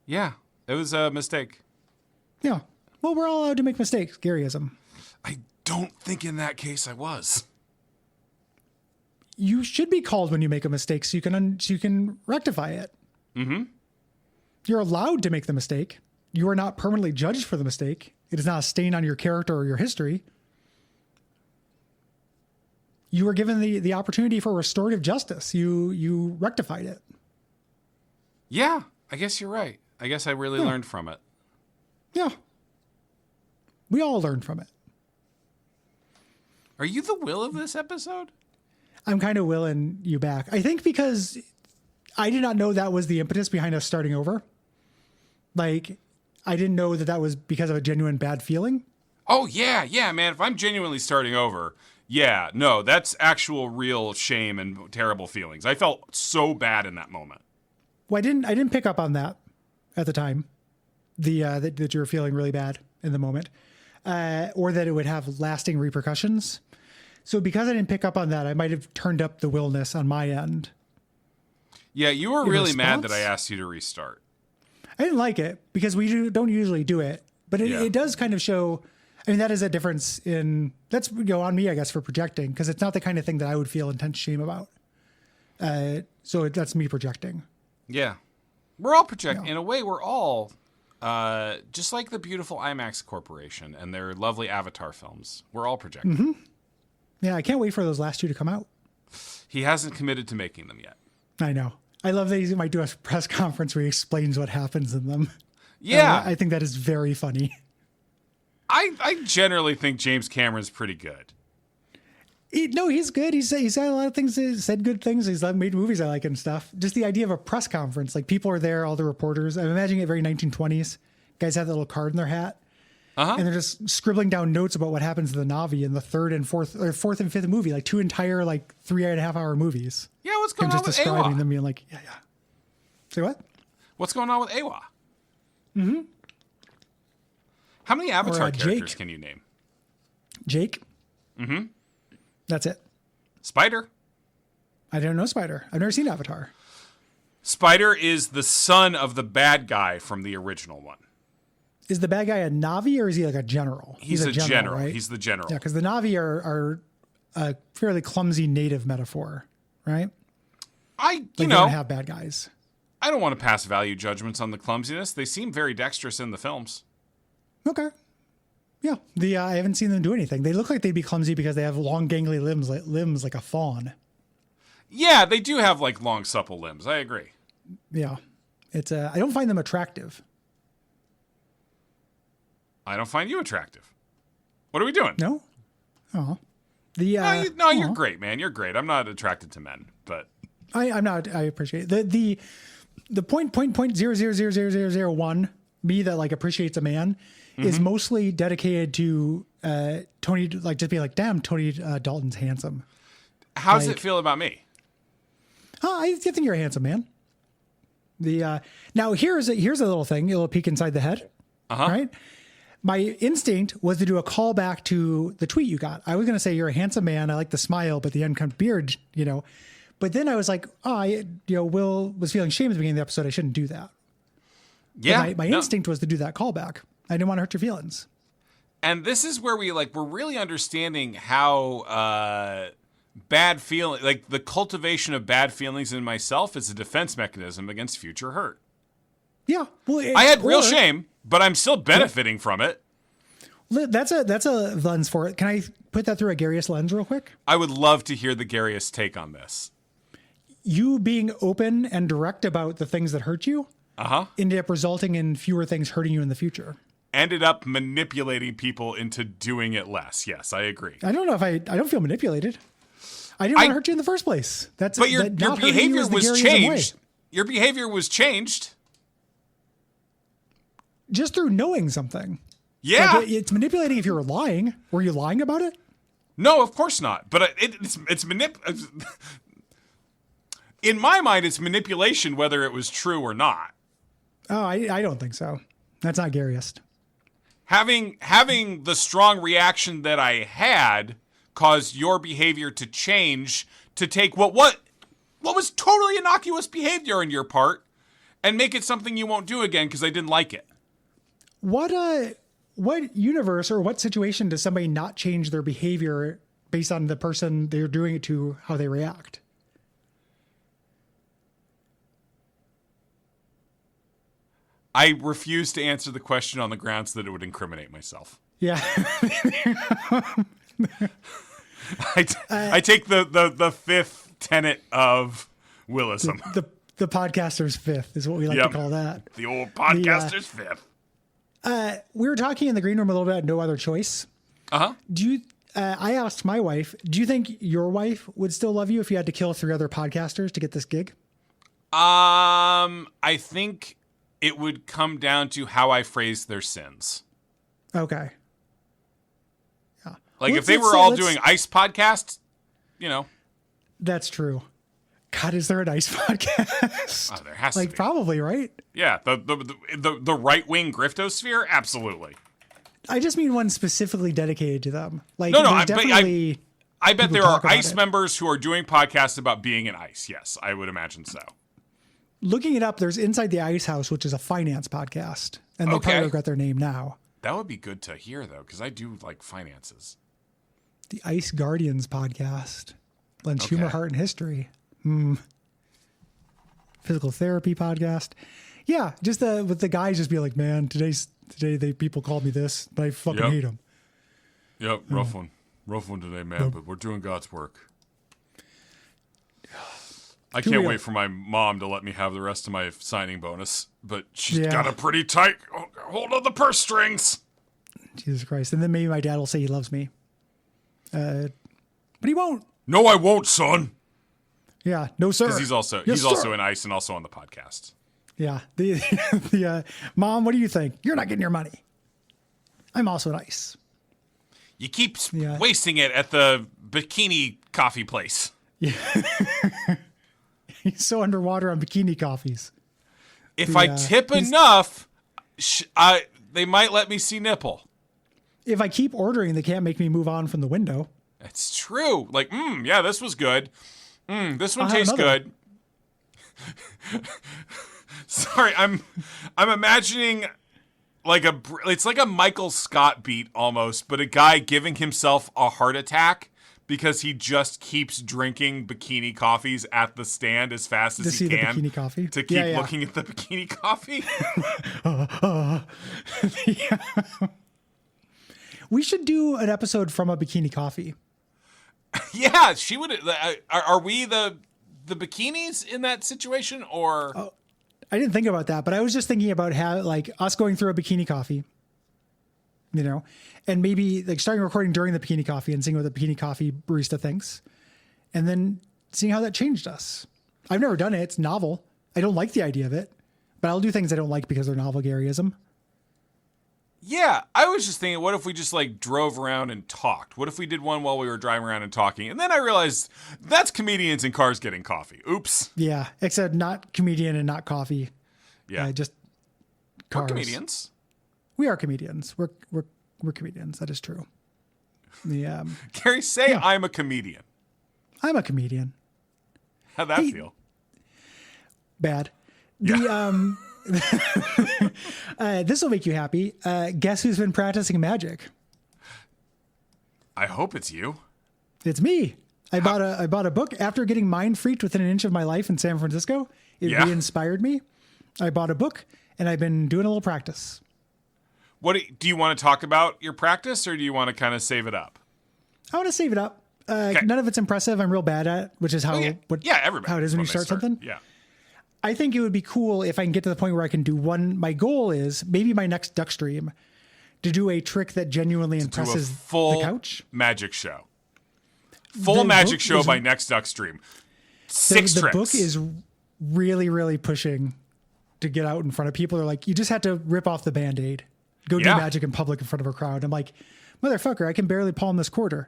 Yeah, it was a mistake. Yeah. Well, we're all allowed to make mistakes. Garyism. I don't think in that case I was. You should be called when you make a mistake so you can rectify it. Mm-hmm. You're allowed to make the mistake. You are not permanently judged for the mistake. It is not a stain on your character or your history. You were given the opportunity for restorative justice. You rectified it. Yeah, I guess you're right. I guess I really learned from it. Yeah. We all learned from it. Are you the Will of this episode? I'm kind of willing you back. I think because I did not know that was the impetus behind us starting over. Like, I didn't know that was because of a genuine bad feeling. Oh, yeah, man. If I'm genuinely starting over, yeah, no, that's actual real shame and terrible feelings. I felt so bad in that moment. Well, I didn't pick up on that at the time. That you were feeling really bad in the moment, or that it would have lasting repercussions. So because I didn't pick up on that, I might have turned up the willness on my end. Yeah, you were really mad that I asked you to restart. I didn't like it because we don't usually do it, but it does kind of show. I mean, that is a difference in that's on me, I guess, for projecting, because it's not the kind of thing that I would feel intense shame about. So that's me projecting. Yeah, we're all projecting. In a way, we're all just like the beautiful IMAX Corporation and their lovely Avatar films. We're all projecting. Mm-hmm. Yeah, I can't wait for those last two to come out. He hasn't committed to making them yet. I know. I love that he might do a press conference where he explains what happens in them. Yeah. I think that is very funny. I generally think James Cameron's pretty good. No, he's good. He's said a lot of things. He's said good things. He's made movies I like and stuff. Just the idea of a press conference, like people are there, all the reporters. I'm imagining it very 1920s. Guys have that little card in their hat. And they're just scribbling down notes about what happens to the Na'vi in the fourth and fifth movie, like two entire 3.5 hour movies. Yeah, what's going on with just describing Awa? them, being like, yeah. Say what? What's going on with Awa? Mm-hmm. How many Avatar characters can you name? Jake. Mm-hmm. That's it. Spider. I don't know Spider. I've never seen Avatar. Spider is the son of the bad guy from the original one. Is the bad guy a Na'vi or is he like a general? He's a general. right? He's the general. Yeah, because the Na'vi are a fairly clumsy native metaphor, right? They don't have bad guys. I don't want to pass value judgments on the clumsiness. They seem very dexterous in the films. Okay. Yeah. I haven't seen them do anything. They look like they'd be clumsy because they have long, gangly limbs like a fawn. Yeah, they do have like long, supple limbs. I agree. Yeah. It's I don't find them attractive. I don't find you attractive. What are we doing? No? Oh. You're great, man. You're great. I'm not attracted to men, but I'm not. I appreciate it. The point 0.000001 me that like appreciates a man is mostly dedicated to Tony, like just being like, damn, Tony Dalton's handsome. How does it feel about me? I think you're a handsome man. Now here's a little thing, a little peek inside the head. Right? My instinct was to do a callback to the tweet you got. I was going to say you're a handsome man. I like the smile, but the unkempt beard, But then I was like, Will was feeling shame at the beginning of the episode. I shouldn't do that. Yeah. My instinct was to do that callback. I didn't want to hurt your feelings. And this is where we're really understanding how bad feeling, like the cultivation of bad feelings in myself is a defense mechanism against future hurt. Yeah. Well, I had real shame, but I'm still benefiting from it. That's a lens for it. Can I put that through a Garius lens real quick? I would love to hear the Garius take on this. You being open and direct about the things that hurt you ended up resulting in fewer things hurting you in the future. Ended up manipulating people into doing it less. Yes, I agree. I don't know if I don't feel manipulated. I didn't want to hurt you in the first place. But your behavior was changed. Your behavior was changed. Just through knowing something. Yeah. Like it's manipulating if you were lying. Were you lying about it? No, of course not. But it's in my mind, it's manipulation whether it was true or not. Oh, I don't think so. That's not Gariest. Having the strong reaction that I had caused your behavior to change, to take what was totally innocuous behavior on your part and make it something you won't do again because I didn't like it. What universe or what situation does somebody not change their behavior based on the person they're doing it to, how they react? I refuse to answer the question on the grounds that it would incriminate myself. Yeah. I take the fifth tenet of Willism. The podcaster's fifth is what we like to call that. The old podcaster's fifth. We were talking in the green room a little bit, no other choice. I asked my wife, do you think your wife would still love you if you had to kill 3 other podcasters to get this gig? I think it would come down to how I phrase their sins. Okay. Yeah. Like if they were all doing ice podcasts, That's true. God, is there an ice podcast? Oh, there has to be. Probably, right? Yeah, the right-wing griftosphere? Absolutely. I just mean one specifically dedicated to them. I bet there are ICE members who are doing podcasts about being in ICE. Yes, I would imagine so. Looking it up, there's Inside the Ice House, which is a finance podcast. And they probably regret their name now. That would be good to hear, though, because I do like finances. The Ice Guardians podcast. Blends humor, heart, and history. Physical therapy podcast. Yeah, just with the guys just being like, man, today people called me this, but I fucking hate them. Yep, rough one today, man. But we're doing God's work. I can't wait for my mom to let me have the rest of my signing bonus, but she's got a pretty tight hold on the purse strings. Jesus Christ! And then maybe my dad will say he loves me, but he won't. No, I won't, son. Yeah, no, sir. Because he's also in ICE and also on the podcast. Yeah. The Mom, what do you think? You're not getting your money. I'm also in ICE. You keep wasting it at the bikini coffee place. Yeah. He's so underwater on bikini coffees. If I tip enough, they might let me see nipple. If I keep ordering, they can't make me move on from the window. That's true. Like, yeah, this was good. This one tastes good. Sorry, I'm imagining it's like a Michael Scott beat almost, but a guy giving himself a heart attack because he just keeps drinking bikini coffees at the stand as fast as he can. The bikini coffee. To keep looking at the bikini coffee. Yeah. We should do an episode from a bikini coffee. Yeah, she would. Are we the bikinis in that situation, or? Oh, I didn't think about that, but I was just thinking about how, like, us going through a bikini coffee, you know, and maybe like starting recording during the bikini coffee and seeing what the bikini coffee barista thinks, and then seeing how that changed us. I've never done it. It's novel. I don't like the idea of it, but I'll do things I don't like because they're novel Garyism. Yeah, I was just thinking, what if we just like drove around and talked? What if we did one while we were driving around and talking? And then I realized that's comedians in cars getting coffee. Oops. Yeah, except not comedian and not coffee. Yeah, just cars. We're comedians. We are comedians. We're comedians. That is true. The Gary, say I'm a comedian. I'm a comedian. How'd that feel? Bad. The this will make you happy. Guess who's been practicing magic? I hope it's you. It's me. I bought a book after getting mind freaked within an inch of my life in San Francisco. It re-inspired me. I bought a book and I've been doing a little practice. What do you want to talk about your practice, or do you want to kind of save it up? I want to save it up. None of it's impressive. I'm real bad at, which is how everybody how it is when you start something. Yeah. I think it would be cool if I can get to the point where I can do one. My goal is maybe my next duck stream to do a trick that genuinely impresses the couch. Magic show. Full magic show by next duck stream. 6 tricks. The book is really, really pushing to get out in front of people. They're like, you just had to rip off the Band-Aid. Go do magic in public in front of a crowd. I'm like, motherfucker, I can barely palm this quarter.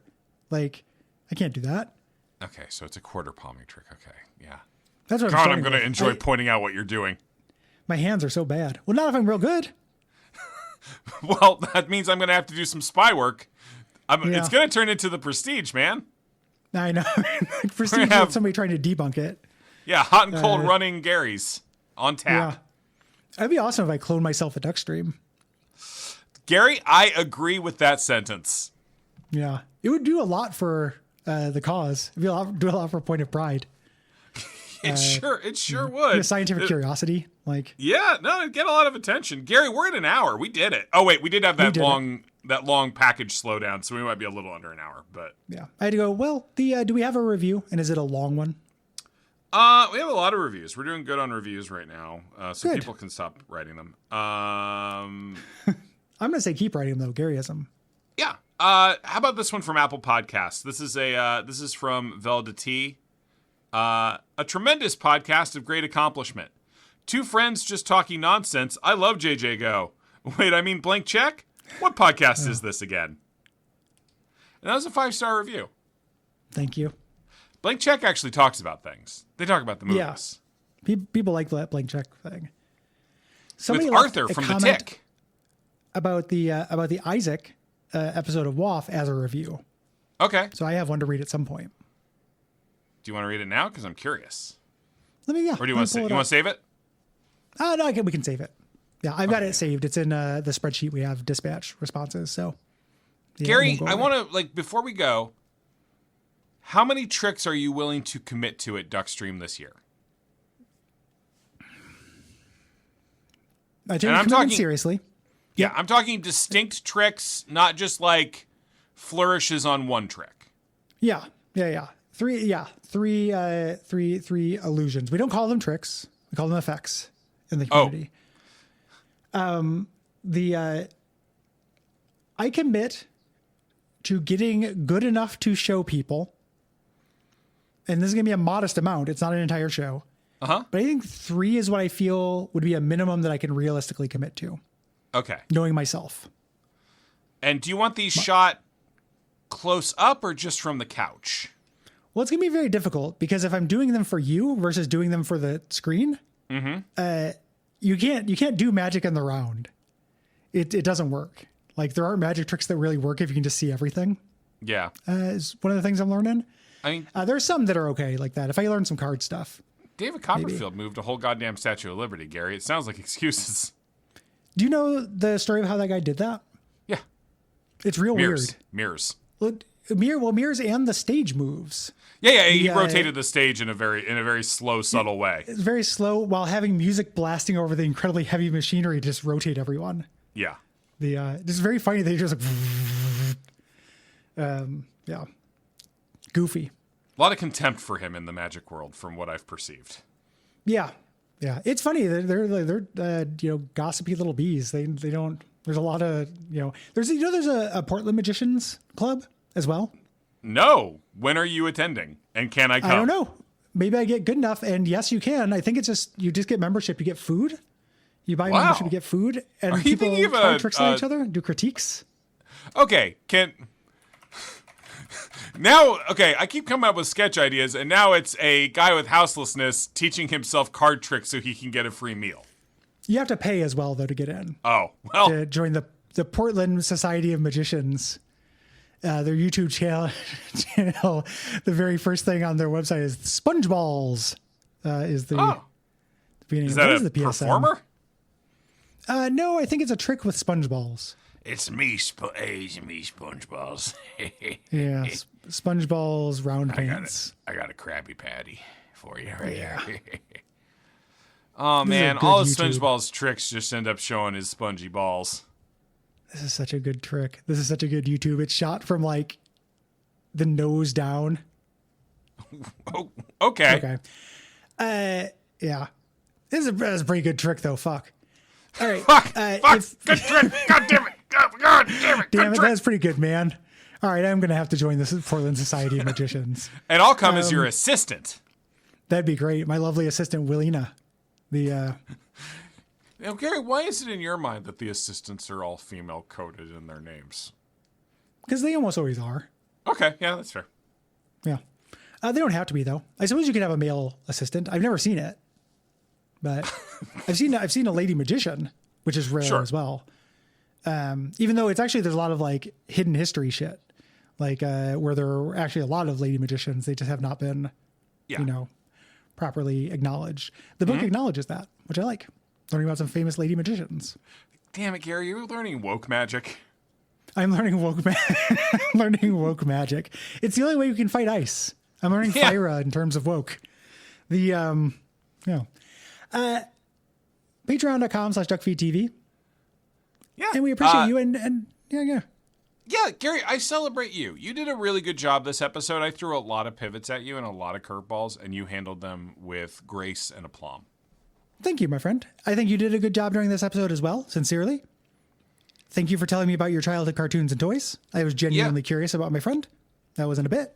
Like, I can't do that. Okay, so it's a quarter palming trick. Okay, yeah. That's what I'm going to enjoy pointing out what you're doing. My hands are so bad. Well, not if I'm real good. Well, that means I'm going to have to do some spy work. It's going to turn into the Prestige, man. I know. Prestige with somebody trying to debunk it. Yeah, hot and cold running Garys on tap. Yeah. That'd be awesome if I cloned myself a duck stream. Gary, I agree with that sentence. Yeah. It would do a lot for the cause. It'd do a lot for a point of pride. It sure would. A scientific curiosity. It'd get a lot of attention. Gary, we're at an hour. We did it. Oh wait, we did have that long package slowdown, so we might be a little under an hour, but yeah. I had to go, well, do we have a review, and is it a long one? We have a lot of reviews. We're doing good on reviews right now. So people can stop writing them. I'm going to say keep writing them though, Garyism. Yeah. How about this one from Apple Podcasts? This is from Velda T. A tremendous podcast of great accomplishment. 2 friends just talking nonsense. I love JJ Go. Wait, I mean blank check? What podcast is this again? And that was a 5-star review. Thank you. Blank check actually talks about things. They talk about the movies. Yeah. People like that blank check thing. Somebody with Arthur from The Tick. About the Isaac episode of WAF as a review. Okay. So I have one to read at some point. Do you want to read it now? Because I'm curious. Or do you want to save it? No, we can save it. Yeah, I've got it saved. It's in the spreadsheet we have dispatch responses. So, Gary, I want to before we go. How many tricks are you willing to commit to at Duckstream this year? I take commitment seriously. Yeah, I'm talking distinct tricks, not just like flourishes on one trick. Yeah. 3 illusions. We don't call them tricks. We call them effects in the community. I commit to getting good enough to show people, and this is going to be a modest amount. It's not an entire show. Uh-huh. But I think 3 is what I feel would be a minimum that I can realistically commit to. Okay. Knowing myself. And do you want these shot close up or just from the couch? Well, it's going to be very difficult because if I'm doing them for you versus doing them for the screen, you can't do magic in the round. It doesn't work. Like there aren't magic tricks that really work if you can just see everything. Yeah. Is one of the things I'm learning. I mean, there's some that are okay like that. If I learn some card stuff. David Copperfield moved a whole goddamn Statue of Liberty, Gary. It sounds like excuses. Do you know the story of how that guy did that? Yeah. It's real weird. Mirrors. Look, mirrors and the stage moves. Yeah. He rotated the stage in a very slow, subtle way. It's very slow while having music blasting over the incredibly heavy machinery to just rotate everyone. Yeah. This is very funny. They just yeah, goofy. A lot of contempt for him in the magic world, from what I've perceived. Yeah. It's funny. They're gossipy little bees. They don't. There's a lot of There's a Portland Magicians Club as well. No. When are you attending? And can I come? I don't know. Maybe I get good enough. And yes, you can. I think it's just you just get membership. You get food. You buy membership. You get food. And are people try tricks on each other. Do critiques. Okay. I keep coming up with sketch ideas, and now it's a guy with houselessness teaching himself card tricks so he can get a free meal. You have to pay as well, though, to get in. Oh, well. To join the Portland Society of Magicians. Their YouTube channel, the very first thing on their website is SpongeBalls. Is the beginning. Is that a performer? No, I think it's a trick with SpongeBalls. It's me, SpongeBalls. Yeah, SpongeBalls round pants. I got a Krabby Patty for you right here. Oh, man, all of SpongeBall's tricks just end up showing his spongy balls. This is such a good trick. This is such a good YouTube. It's shot from like the nose down. Oh, okay. Yeah. This is a pretty good trick though. Fuck. All right. Fuck. Good trick. God damn it. God damn it. Damn it. That's pretty good, man. All right. I'm going to have to join this Portland Society of Magicians. And I'll come as your assistant. That'd be great. My lovely assistant, Willina. Now, Gary, why is it in your mind that the assistants are all female coded in their names? Because they almost always are. Okay, yeah, that's fair. Yeah. They don't have to be, though. I suppose you could have a male assistant. I've never seen it. But I've seen a lady magician, which is rare as well. Even though it's actually, there's a lot of like hidden history shit. Like where there are actually a lot of lady magicians. They just have not been, properly acknowledged. The book acknowledges that, which I like. Learning about some famous lady magicians. Damn it, Gary, you're learning woke magic. I'm learning woke magic. It's the only way you can fight ice. I'm learning Fyra in terms of woke. Patreon.com/Duckfeed.tv. Yeah. And we appreciate you and yeah. Yeah, Gary, I celebrate you. You did a really good job this episode. I threw a lot of pivots at you and a lot of curveballs, and you handled them with grace and aplomb. Thank you, my friend. I think you did a good job during this episode as well, sincerely. Thank you for telling me about your childhood cartoons and toys. I was genuinely curious about my friend. That wasn't a bit.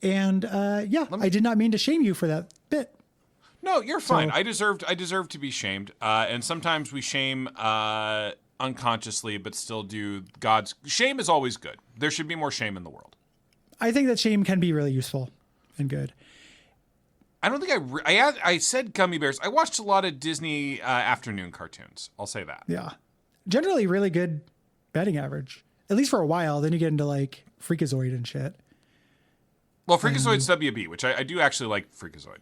And I did not mean to shame you for that bit. No, you're fine. I deserve to be shamed. And sometimes we shame unconsciously, but still do God's... Shame is always good. There should be more shame in the world. I think that shame can be really useful and good. I don't think I said gummy bears. I watched a lot of Disney afternoon cartoons. I'll say that. Yeah. Generally really good batting average. At least for a while. Then you get into like Freakazoid and shit. Well, Freakazoid's WB, which I do actually like Freakazoid.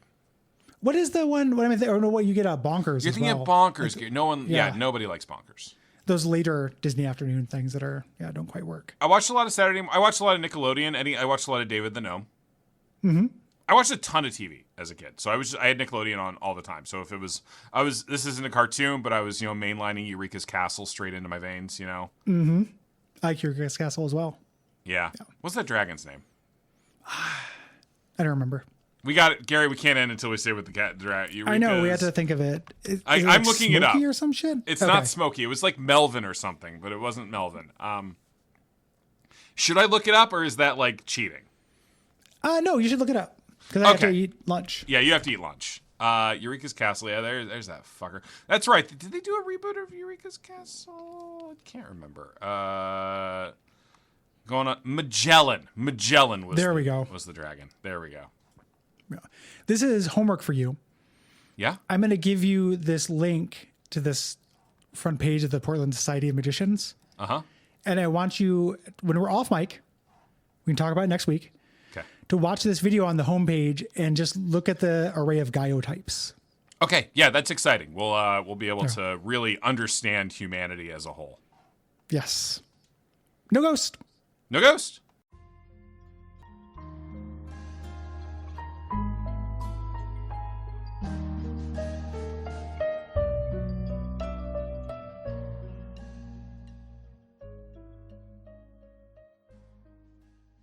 What is the one? What I mean, or no, what you get at Bonkers? You're thinking of Bonkers. Like, nobody likes Bonkers. Those later Disney afternoon things that are don't quite work. I watched a lot of Saturday. I watched a lot of Nickelodeon. I watched a lot of David the Gnome. Mm-hmm. I watched a ton of TV as a kid, so I had Nickelodeon on all the time. So if it was, this isn't a cartoon, but I was mainlining Eureka's Castle straight into my veins. Mm-hmm. I like Eureka's Castle as well. Yeah. What's that dragon's name? I don't remember. We got it, Gary. We can't end until we say what the cat dragon. I know we had to think of it. I'm looking it up. Smokey or some shit. It's not Smokey. It was like Melvin or something, but it wasn't Melvin. Should I look it up, or is that like cheating? No, you should look it up. Because I have to eat lunch. Yeah, you have to eat lunch. Eureka's Castle. Yeah, there's that fucker. That's right. Did they do a reboot of Eureka's Castle? I can't remember. Going on. Magellan. Magellan was was the dragon. There we go. Yeah. This is homework for you. Yeah? I'm going to give you this link to this front page of the Portland Society of Magicians. Uh-huh. And I want you, when we're off mic, we can talk about it next week, to watch this video on the homepage and just look at the array of Gaio-types. Okay, yeah, that's exciting. We'll be able to really understand humanity as a whole. Yes. No ghost. No ghost.